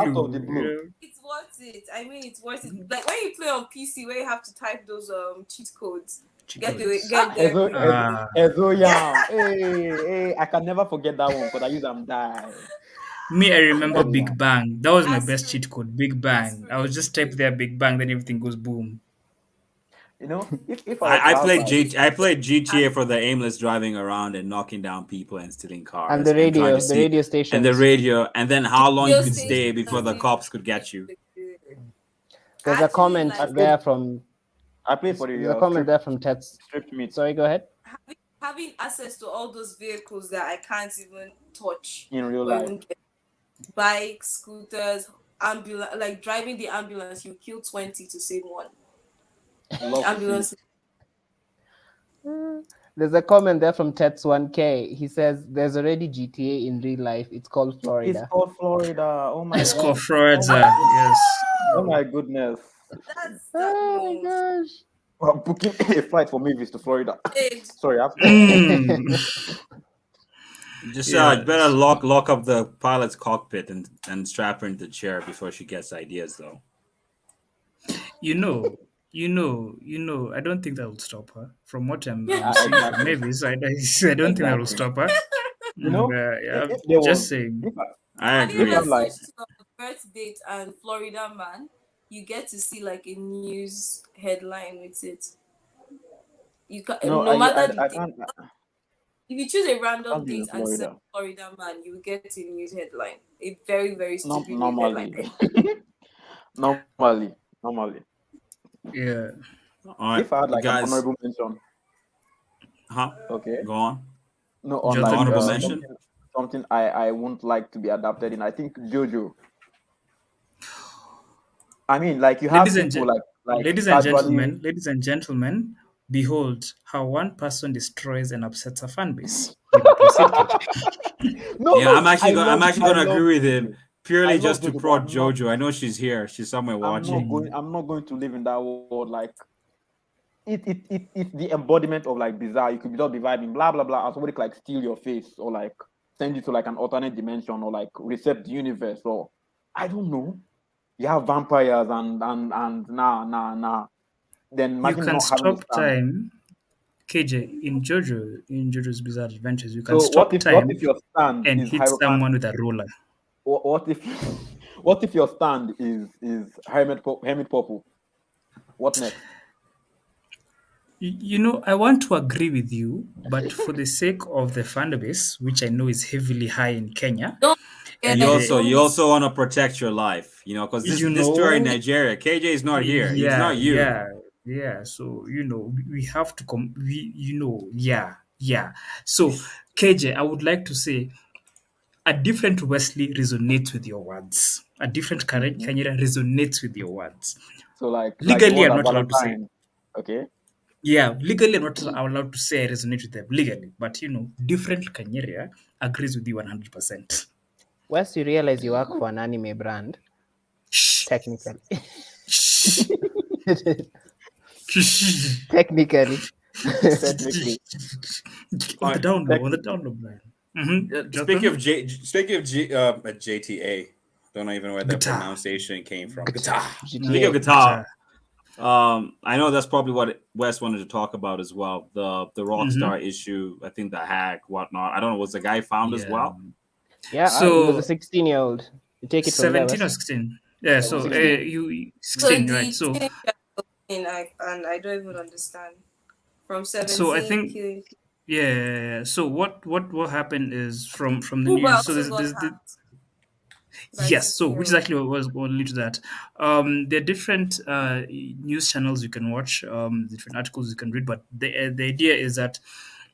blue. It's worth it. I mean, it's worth it. Like when you play on PC, where you have to type those cheat codes. Get there. Hey, I can never forget that one because I use them die. Me, I remember Yeah. Big Bang. That was my That's best true. cheat code. Big Bang. I was just type there Big Bang, then everything goes boom. You know, if I was to I have, played like- I played GTA for the aimless driving around and knocking down people and stealing cars. And the trying to radio see- station. and the radio, and then how long you Radio could stay station before the is cops could get you. There's a Actually, comment like- there from. I played for the There's a comment there from Tets. stripped meat Sorry, go ahead. Having access to all those vehicles that I can't even touch in real or life. even get. Bikes, scooters, ambulance. Like driving the ambulance, you kill 20 to save one. Love to Ambulance. There's a comment there from Tets1K. He says there's already GTA in real life. It's called It's Florida. called Florida. Oh my It's god. called Florida. Yes. Oh my goodness. That's Oh my gosh. I'm booking a flight for Mavis to Florida. It. Sorry, I've Just Yeah. better lock up the pilot's cockpit and strap her into the chair before she gets ideas, though. I don't think that will stop her. From what I'm Yeah. seeing from Mavis, I don't think that will stop her. You know, Yeah, if there just was- saying. I Having agree. I'm like- access to a birth date and Florida man, you get to see like a news headline with it. You can no matter the I date. can't. If you choose a random I'll be in date and say Florida. Florida man, you will get a news headline. A very, very stupid news Normally. headline. Normally. Yeah. All right, If I had like guys. an honorable mention, Huh? okay. Go on. No, on Just like honorable mention? something I wouldn't like to be adapted in. I think JoJo. I mean, like you have Ladies and people like ladies casually- and gentlemen, Behold how one person destroys and upsets a fan base. You may proceed, KJ. No, Yeah, no, I'm actually I gonna love agree with him Jojo. I purely love just to Jojo, but prod Jojo. I know she's here. She's somewhere watching. I'm not going to live in that world. Like it's the embodiment of like bizarre. You could just be vibing, blah blah blah, and somebody could, like steal your face or like send you to like an alternate dimension or like reset the universe or I don't know. You have vampires and nah. Then You imagine can not having a stop stand. time, KJ. In JoJo's Bizarre Adventures, you can So stop what time if your stand and is hit Hierophant? someone with a ruler. What if what if your stand is Hermit Purple? What next? You know, I want to agree with you, but for the sake of the fan base, which I know is heavily high in Kenya, Don't and forget, don't You be also want to protect your life, because you this tour in know, Nigeria, KJ is not here. It's yeah, not you. yeah, yeah. So we have to come. Yeah. So KJ, I would like to say a different Wesley resonates with your words. A different Mhm. Kanyera resonates with your words. So like the Legally, word I'm at not allowed to say. Valentine. Okay. Yeah, legally, I'm not allowed to say I resonate with them legally, but different Kanyera agrees with you 100%. Once you realize you work for an anime brand, technically. Technically. Technically. On the down low, Technically. man. Speaking of Jonathan? JTA, don't know even where that Guitar. pronunciation came from. Guitar. Guitar. Speaking of GTA. guitar, I know that's probably what Wes wanted to talk about as well. The Rockstar issue, I think the hack, whatnot. I don't know. Was the guy found as Yeah. well? Yeah, he was a So 16-year-old. You take it from there, 17 or Wes. 16? Yeah, It was so 16. you so 16, right? the teenager and I don't even understand. From So I 17 think killing people. yeah. So what happened is from the Uber news. So also got there's hacked by yes, so 16 which year is old. actually what was going to lead to that. There are different news channels you can watch, different articles you can read, but the idea is that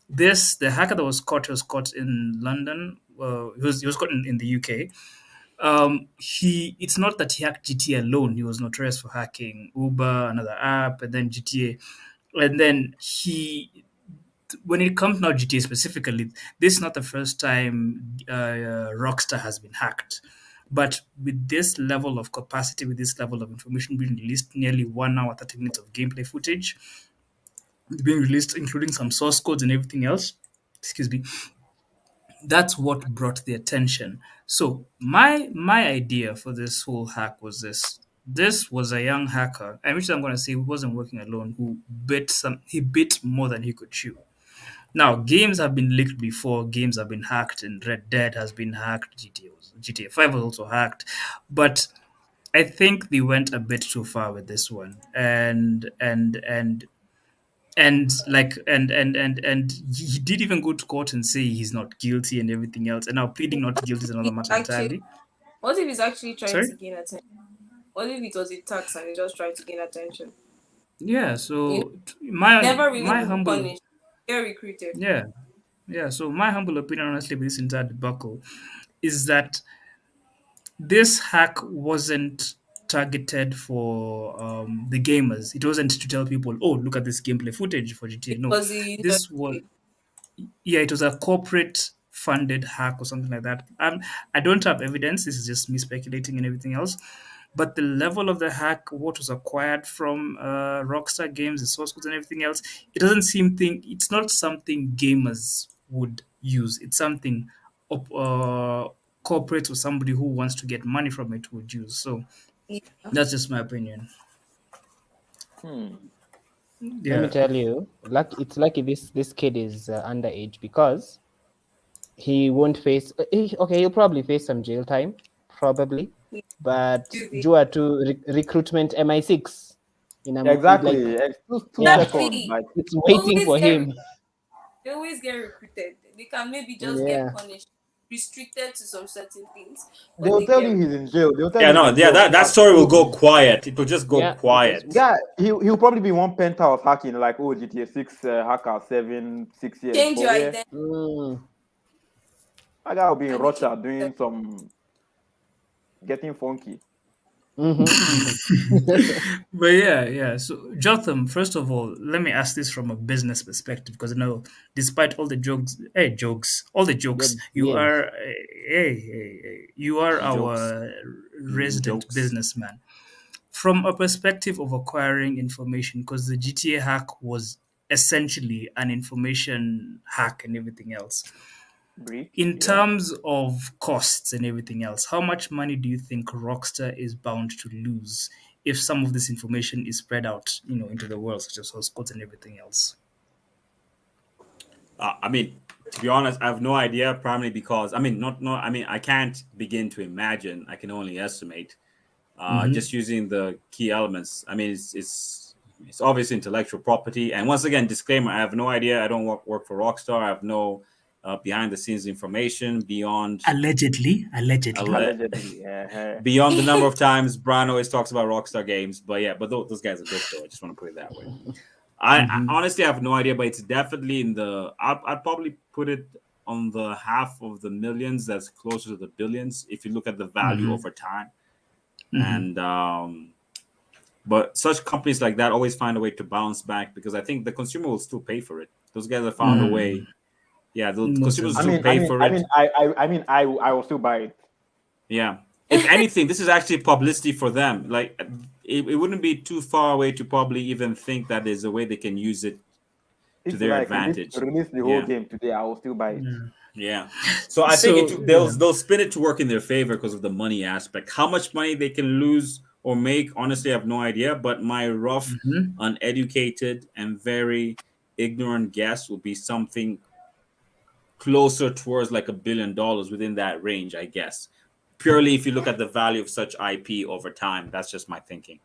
the hacker that was caught in London. He was caught in the UK. It's not that he hacked GTA alone. He was notorious for hacking Uber, another app, and then GTA. And then when it comes now GTA specifically, this is not the first time Rockstar has been hacked. But with this level of capacity, with this level of information being released, nearly 1 hour, 30 minutes of gameplay footage being released, including some source codes and everything else, excuse me, that's what brought the attention. So my idea for this whole hack was this. This was a young hacker, and which I'm going to say wasn't working alone, who he bit more than he could chew. Now, games have been leaked before. Games have been hacked, and Red Dead has been hacked. GTA 5 was also hacked, but I think they went a bit too far with this one, and he did even go to court and say he's not guilty and everything else. And now pleading not guilty is another He matter actually, entirely. what if he's actually trying Sorry. to gain attention? What if it was a tax and he just trying to gain attention? Yeah. You know, So my never really my be humble punished. Get recruited. yeah yeah. So my humble opinion, honestly, with this entire debacle, is that this hack wasn't targeted for the gamers. It wasn't to tell people, "Oh, look at this gameplay footage for GTA." It No, was the this was industry. yeah, it was a corporate funded hack or something like that. I don't have evidence. This is just me speculating and everything else. But the level of the hack, what was acquired from Rockstar Games, the source codes and everything else, it doesn't seem it's not something gamers would use. It's something corporate or somebody who wants to get money from it would use. So Yeah. that's just my opinion. Hmm. Let me Yeah. tell you, it's lucky this kid is underage because he won't face. Okay, he'll probably face some jail time, probably. But Really. due to recruitment MI6, like Exactly. Two yeah, seconds. Exactly. Like it's They waiting always for get him. recruited. They always get recruited. They can maybe just get Yeah, punished, restricted to some certain things, but they'll they tell get you he's in jail. They'll tell Yeah, you he's no, in yeah, jail. that story will go quiet. It will just go yeah, because quiet. Yeah, he'll probably be one penthouse hacking like GTA 6 hacker 7 6 years change for your where identity that guy will be in and they Russia keep doing some getting funky. But yeah. So Jotham, first of all, let me ask this from a business perspective, because I know, despite all the all the jokes, you Yes. are, you are Jokes. our resident Jokes. businessman. From a perspective of acquiring information, because the GTA hack was essentially an information hack and everything else. Breach, In yeah. terms of costs and everything else, how much money do you think Rockstar is bound to lose if some of this information is spread out, into the world, such as source codes and everything else? I mean, to be honest, I have no idea. Primarily because I mean, I can't begin to imagine. I can only estimate. Mm-hmm. Just using the key elements. I mean, it's obviously intellectual property. And once again, disclaimer: I have no idea. I don't work for Rockstar. I have no behind the scenes information beyond Allegedly. alle- Allegedly. beyond the number of times Brian always talks about Rockstar games. But yeah, but those guys are good though. I just want to put it that way. I Mm-hmm. honestly have no idea, but it's definitely in the. I'd probably put it on the half of the millions. That's closer to the billions if you look at the value Mm-hmm. over time. Mm-hmm. And but such companies like that always find a way to bounce back because I think the consumer will still pay for it. Those guys have found a way. Yeah, the Most consumers I still mean, I pay mean, for I it. mean, I will still buy it. Yeah. If anything, this is actually publicity for them. Like it wouldn't be too far away to probably even think that there's a way they can use it to If you their like advantage. release the whole Yeah. game today, I will still buy it. Yeah. Yeah. So I think So they'll spin it to work in their favor because of the money aspect. How much money they can lose or make, honestly, I have no idea. But my rough, mhm. uneducated, and very ignorant guess would be something closer towards like $1 billion within that range, I guess. Purely if you look at the value of such IP over time. That's just my thinking.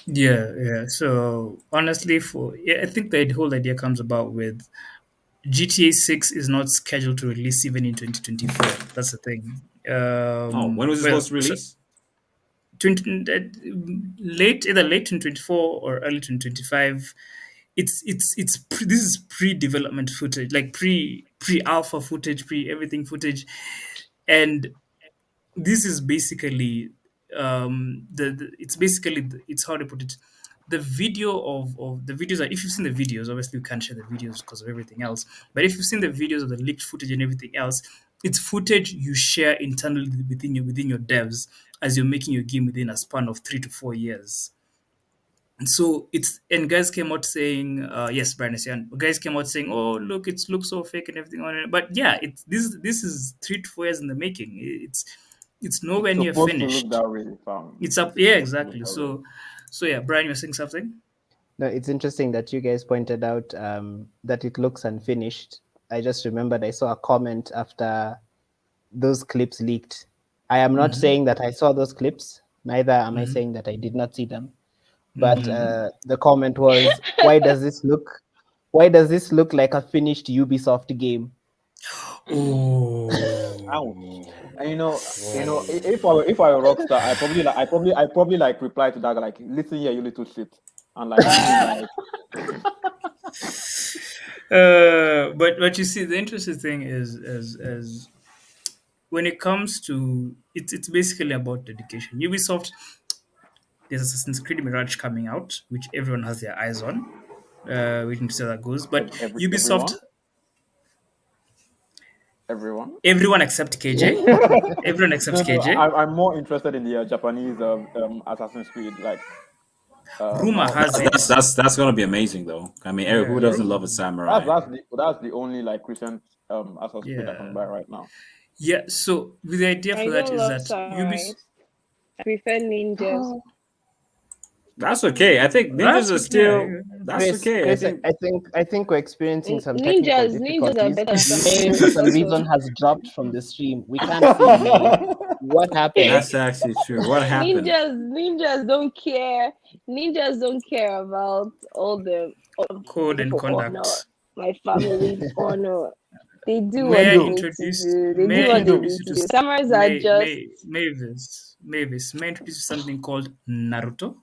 Yeah. So honestly, I think the whole idea comes about with GTA 6 is not scheduled to release even in 2024. That's the thing. Oh, when was it Well, supposed to so release? 20, either late 2024 or early 2025. This is pre-development footage, like pre-alpha footage, pre-everything footage, and this is basically it's basically it's how to put it. The video of the videos are, if you've seen the videos, obviously you can't share the videos because of everything else, but if you've seen the videos of the leaked footage and everything else, it's footage you share internally within your devs as you're making your game within a span of 3 to 4 years. And so guys came out saying, yes, Brian is here. Guys came out saying, oh, look, it looks so fake and everything on it. But yeah, this is 3 to 4 years in the making. It's It's nowhere near supposed to look finished. that way, fam. It's up, It's yeah, supposed to look exactly. that way. So yeah, Brian, you're saying something? No, it's interesting that you guys pointed out that it looks unfinished. I just remembered I saw a comment after those clips leaked. I am not saying that I saw those clips, neither am I saying that I did not see them. But the comment was, why does this look like a finished Ubisoft game? Oh, Ouch. And if I were Rockstar, I probably like reply to that guy, like, listen here, you little shit, and like, but you see, the interesting thing is as when it comes to it's basically about dedication. Ubisoft, there's Assassin's Creed Mirage coming out, which everyone has their eyes on. We can see how that goes. But Ubisoft, everyone. everyone except KJ, everyone except No, KJ. I'm more interested in the Japanese Assassin's Creed, like, Rumor how has it, That's gonna be amazing though. I mean, yeah, who doesn't love a samurai? that's the only like recent Assassin's Creed I can yeah, buy right now. yeah. So the idea I for that don't is love that samurais. I prefer ninjas. That's okay. I think ninjas that's are okay. Yeah, still. yeah. That's okay. I Chris, think. I think we're experiencing some technical Ninjas are difficulties. better than Maine, for some samurais. reason, has dropped from the stream. We can't see Maine. What happened? That's actually true. What happened? Ninjas don't care. Ninjas don't care about all the Code and honor, conduct. my family's honor. They do what May I they need to introduce? do. They May do I what they introduce need you to do. to? Samurais are just Mavis. May I introduce you to something called Naruto?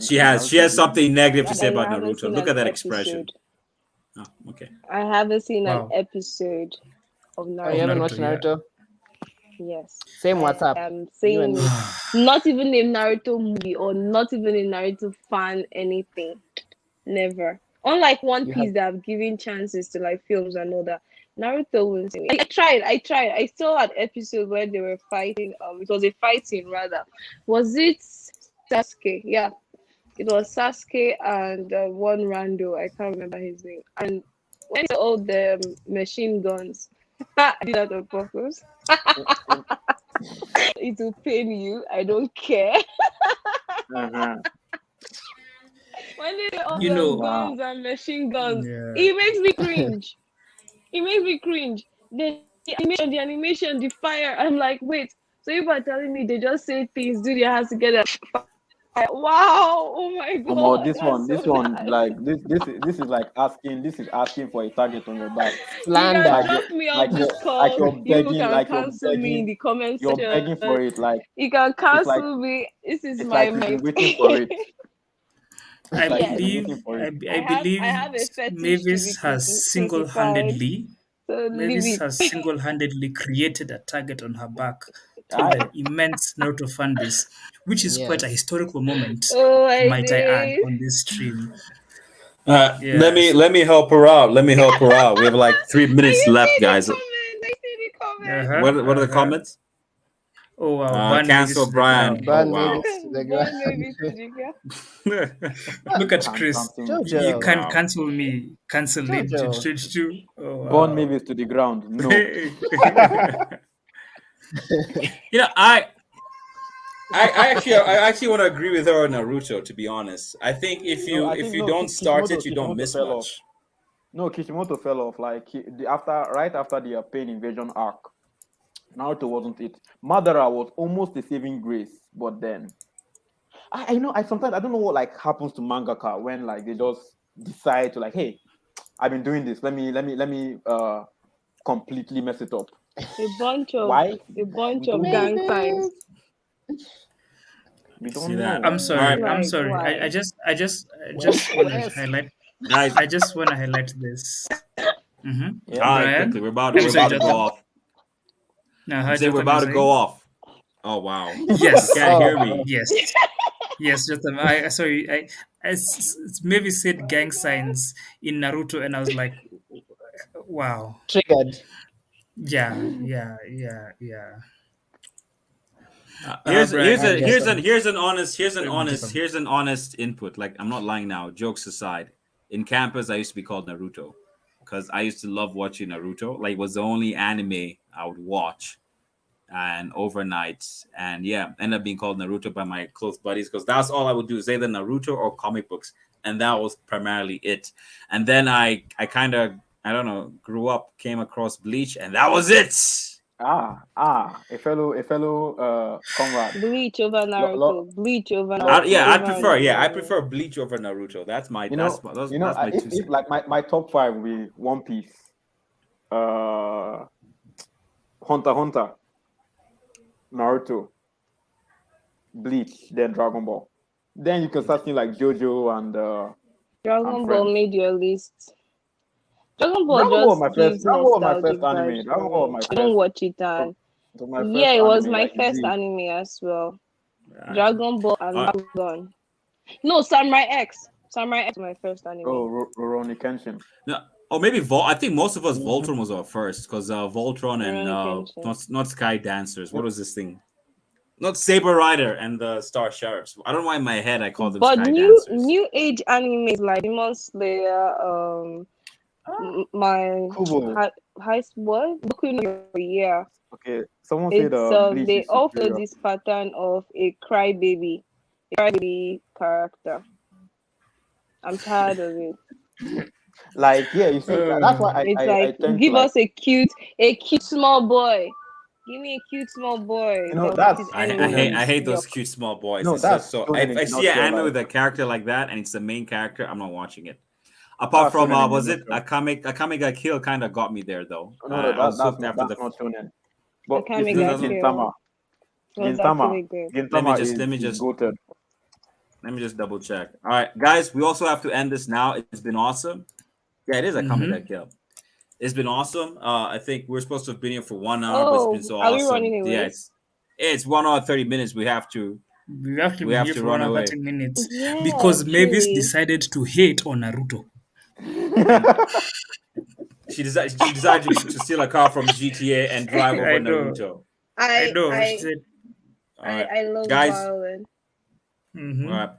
She has something negative to say I about haven't Naruto. seen Look an at that episode. expression. Oh, okay. I haven't seen an Wow. episode of Oh, you haven't Naruto. watched Naruto, yeah. Naruto? Yes. Same I WhatsApp. am You saying and it. Not even a Naruto movie or not even a Naruto fan anything. Never. Unlike One you have Piece that have given chances to like films and all that. Naruto wins. I tried. I saw an episode where they were fighting. It was a fighting rather. Was it Sasuke? Yeah, it was Sasuke and one rando. I can't remember his name. And when they all the machine guns, I did that on purpose. It will pain you. I don't care. Uh-huh. When they say all You the know, Wow. guns and machine guns, yeah. it makes me cringe. It makes me cringe. The animation, the fire. I'm like, wait. So you are telling me they just say things, do their hands together? Wow! Oh my god, This that's one, so nice. like this is like asking for a target on your back. You can Like slander. you're drop me off this like call. you're You begging, can cancel me in the comment you're section. begging for it. Like You can it's like cancel me. This is it's my like you've been mic. waiting for it. It's I like you've Yes, been waiting believe for I, it. be- I I have I believe have a fetish to be Mavis has crucified. single-handedly So Mavis leave has it. single-handedly created a target on her back to I the immense Naruto fan base, which is quite a Yes. historical moment, Oh my might I add, days. on this stream. Let me Yes. let me help her out. Let me help her out. We have like 3 minutes I left, see the guys. comment. I see the comment. Uh-huh. What are the Uh-huh. comments? Oh wow, burn Mavis Cancel to the Brian. ground. Oh Burn wow. Mavis to the Born ground. maybe to Jigga. Look at can't Chris. cancel me. You Jojo. can't Wow. cancel me. Cancel it. Jojo. 2022. Oh Burn wow. Mavis to the ground. No. You know, I actually want to agree with her on Naruto. To be honest, I think if No, you I if think you no. don't start it, you don't Kishimoto miss fell off. much. No, Kishimoto fell off. Like right after the Pain Invasion arc, Naruto wasn't it. Madara was almost the saving grace, but then I know I sometimes I don't know what like happens to mangaka when like they just decide to like, hey, I've been doing this. Let me completely mess it up. A bunch of Why? We don't know. gang signs. Mavis. We See don't that? I'm know. All right, sorry. I'm Like sorry. why? I just want to Where's highlight. guys. I just want to highlight this. Yeah. All right, quickly. Brian. We're Sorry, about to go Jotham. off. I'm Hi, saying we're Jotham. You're about to go saying? off. Oh wow. You Yes. can't hear Oh, me. Yes. Yes, Jotham. Sorry. Maybe said gang signs in Naruto, and I was like, wow. triggered. Yeah. Yeah. Yeah. Yeah. Here's here's Brian, a you here's just an here's an honest sorry, Jotham. here's an honest input. Like I'm not lying now. Jokes aside, in campus I used to be called Naruto because I used to love watching Naruto. Like it was the only anime I would watch and overnight. And yeah, ended up being called Naruto by my close buddies because that's all I would do is either Naruto or comic books, and that was primarily it. And then I kind of I don't know grew up, came across Bleach, and that was it. A fellow comrade. Bleach over Lo, lo, Naruto. Bleach over lo, Naruto. Yeah, Over and over I and over. prefer Bleach over Naruto. That's my that's my two if cents. like my top five will be One Piece, uh, Hunter x Hunter, Naruto, Bleach, then Dragon Ball. Then you can start seeing like JoJo and Dragon Ball friends. made your list. Dragon Ball Dragon Ball was just my first. gives Dragon Ball was my nostalgic first anime. vibes Dragon for Ball was me. my I don't first. watch it and It was my yeah, first it was anime. my Like first Z. anime as well. Right. Dragon Ball and Uh, Dragon. No, Samurai X. Samurai X was my first anime. Oh, Rurouni Kenshin. no, or maybe I think most of us Mhm. Voltron was our first because Voltron and Rurouni Kenshin. not Sky Dancers. What was this thing? Not Saber Rider and the Star Sheriffs. I don't know why in my head I call them But Sky Dancers. new age animes like Demon Slayer, my Kubo. high what? Boku no Hero, yeah. Okay, someone said It's Bleach they is all follow superior. this pattern of a crybaby character. I'm tired of it. Like yeah, you see, that's why It's I like tend to give like us a cute small boy. Give me a cute small boy you know that that's with his I enemies. hate those Yuck. cute small boys. no It's just that's so shonen if in I a see an nutshell. anime with Like a character like that and it's the main character, I'm not watching it. Apart that's from shonen in a was it nutshell. Akame ga Kill kind of got me there though. No, I was hooked after that's the. not shonen. I But can't you make see, that Doesn't, kill. Was actually good. Gintama let me is just goated. let me just double check. All right, guys, we also have to end this now. It's been awesome. Yeah, it is Akame ga Kill. It's been awesome. I think we're supposed to have been here for 1 hour, but it's been so Are we awesome. running Yeah, away? it's 1 hour 30 minutes. We have to We've actually we been have here to for run 1 hour away. 30 minutes Yeah, because Mavis truly. decided to hate on Naruto. And she decided to steal a car from GTA and drive over I know. Naruto. I know. She I said, All right, I love guys. violence. mhm. All right.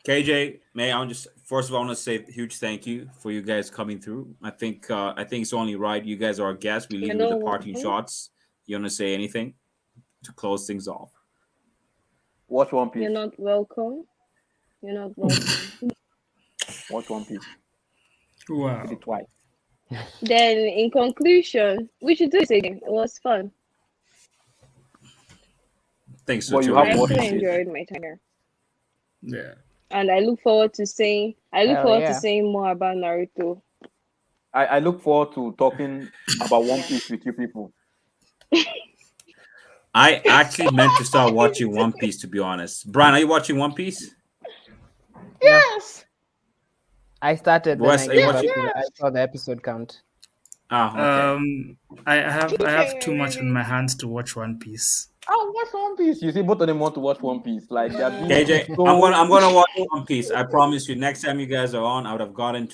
KJ, May, I just first of all I want to say a huge thank you for you guys coming through. I think it's only right. You guys are our guests. We leave you with the parting shots. You want to say anything to close things off? Watch One Piece. You're not welcome. You're not welcome. Watch One Piece. Wow. Did it twice. Then, in conclusion, we should do this again. It was fun. Thanks Well, for you I have tuning watched in. actually it. enjoyed my time here. Yeah. And I look forward to saying yeah. more about Naruto. I look forward to talking about One Piece with you people. I actually meant to start watching One Piece, to be honest. Brian, are you watching One Piece? Yes. I started. Wes, Then are you watching? I saw the episode count. Oh, okay. I have too much on my hands to watch One Piece. I'll watch One Piece. You see, both of them want to watch One Piece. Like they're being KJ, so... I'm gonna watch One Piece. I promise you. Next time you guys are on, I would have gotten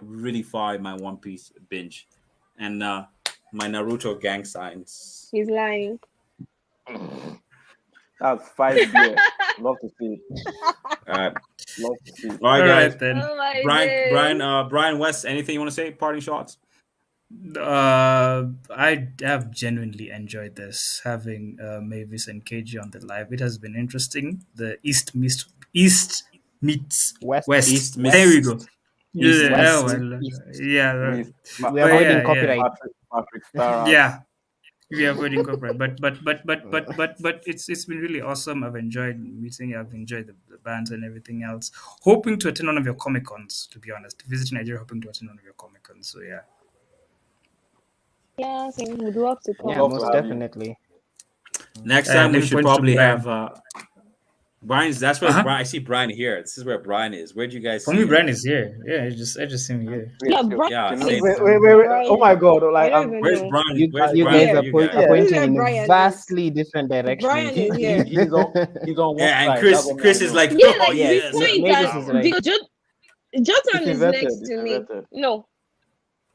really far in my One Piece binge, and my Naruto gang signs. He's lying. That's 5 beer. Love to see it. All right, Love to see it. all right, guys. then. Oh my days. Brian West. Anything you want to say? Parting shots. I have genuinely enjoyed this, having Mavis and KG on the live. It has been interesting. The East meets West. West. East meets- There we go. East Yeah, West. well, East. yeah, Please. We're But avoiding yeah, copyright. Patrick Star. yeah. We are avoiding corporate, but it's been really awesome. I've enjoyed meeting you. I've enjoyed the bands and everything else. Hoping to attend one of your Comic Cons, to be honest. Visiting Nigeria, hoping to attend one of your Comic Cons. So yeah. Yeah, same. We'd love to come. Yeah, Love to most have you. definitely. Next time we then should point to probably Brian. have Brian's. That's where Uh-huh. Brian. I see Brian here. This is where Brian is. Where'd you guys For see me, him? Brian is here. Yeah, I just see him here. Yeah, Brian. Yeah, is- same. Wait. Oh my God. Like, I don't even Where's know. Brian? You, Where's you Brian? guys are You point, guys? are pointing Yeah, in Brian is- vastly different directions. Brian is here. he's on one Yeah, and side. Chris. That's what Chris I is know. like, Yeah, oh like yes. before you Mavis can, is right. because Jotam It's is inverted, next it's to me. inverted. No,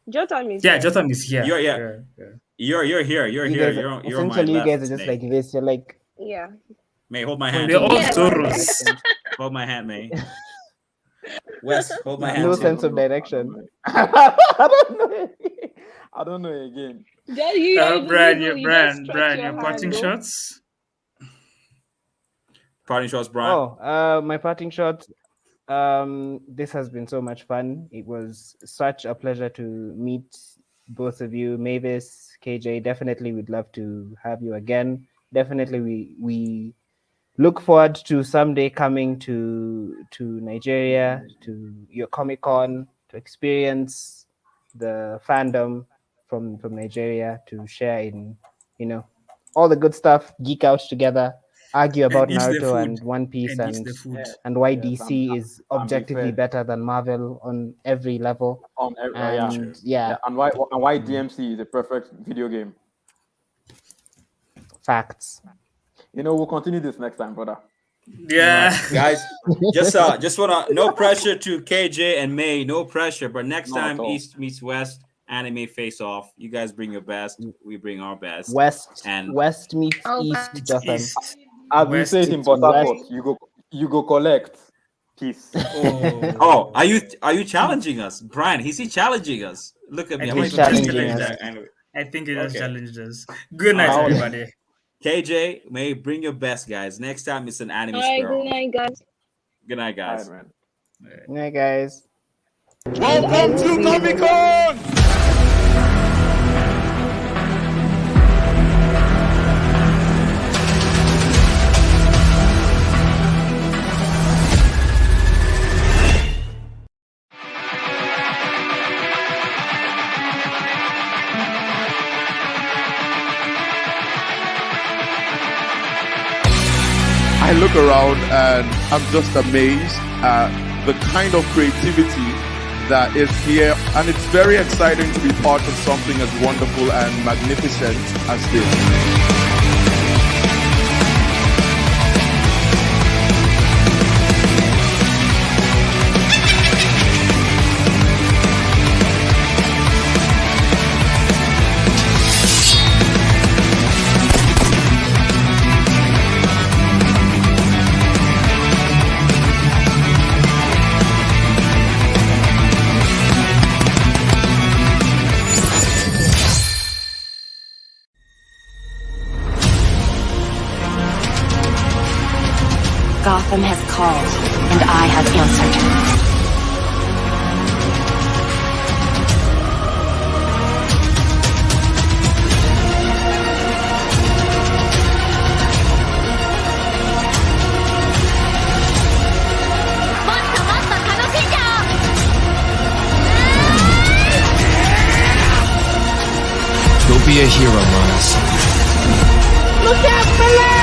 Jotam is Yeah, here. Jotham is here. You're- yeah. yeah. You're here. You're You here. guys, You're on my essentially, you left. guys are just May. like this. You're like Yeah. May, hold my hand. We're all Yeah. Zorros. Hold my hand, May. Wes, hold my hand. no too. sense of direction. I don't know again. Just you, Brian, you Brian, just Brian, stretch your your parting hand, though. shots. Parting shots, Brian. Oh, my parting shot. This has been so much fun. It was such a pleasure to meet both of you, Mavis, KJ. Definitely, we'd love to have you again. Definitely, we look forward to someday coming to Nigeria, to your Comic Con, to experience the fandom from Nigeria, to share in all the good stuff, geek out together, argue about eat the Naruto food. and One Piece And eat and the food. why Yes, DC is I'm objectively fair. better than Marvel on every level. And yeah, And why DMC is a perfect video game. facts. We'll continue this next time, brother. Yeah. Guys, just wanna no pressure to KJ and May, no pressure. But next Not at time all. East meets West, anime face off. You guys bring your best, we bring our best. West meets Oh, East, Jotham. East. As we West say it in to Port Harcourt, west. you go collect. Peace. Oh, are you challenging us, Brian? Is he challenging us? Look at me. I'm He's not even challenging thinking us. that. Anyway. I think it has Okay. challenged us. Good night, Wow. everybody. KJ, May, bring your best, guys. Next time it's an anime All right, sparrow. good night, guys. Good night, All guys. right, man. Yeah, guys. Welcome to Comic Con! I look around and I'm just amazed at the kind of creativity that is here, and it's very exciting to be part of something as wonderful and magnificent as this. Gotham has called, and I have answered. Go be a hero, Miles. Look out, below!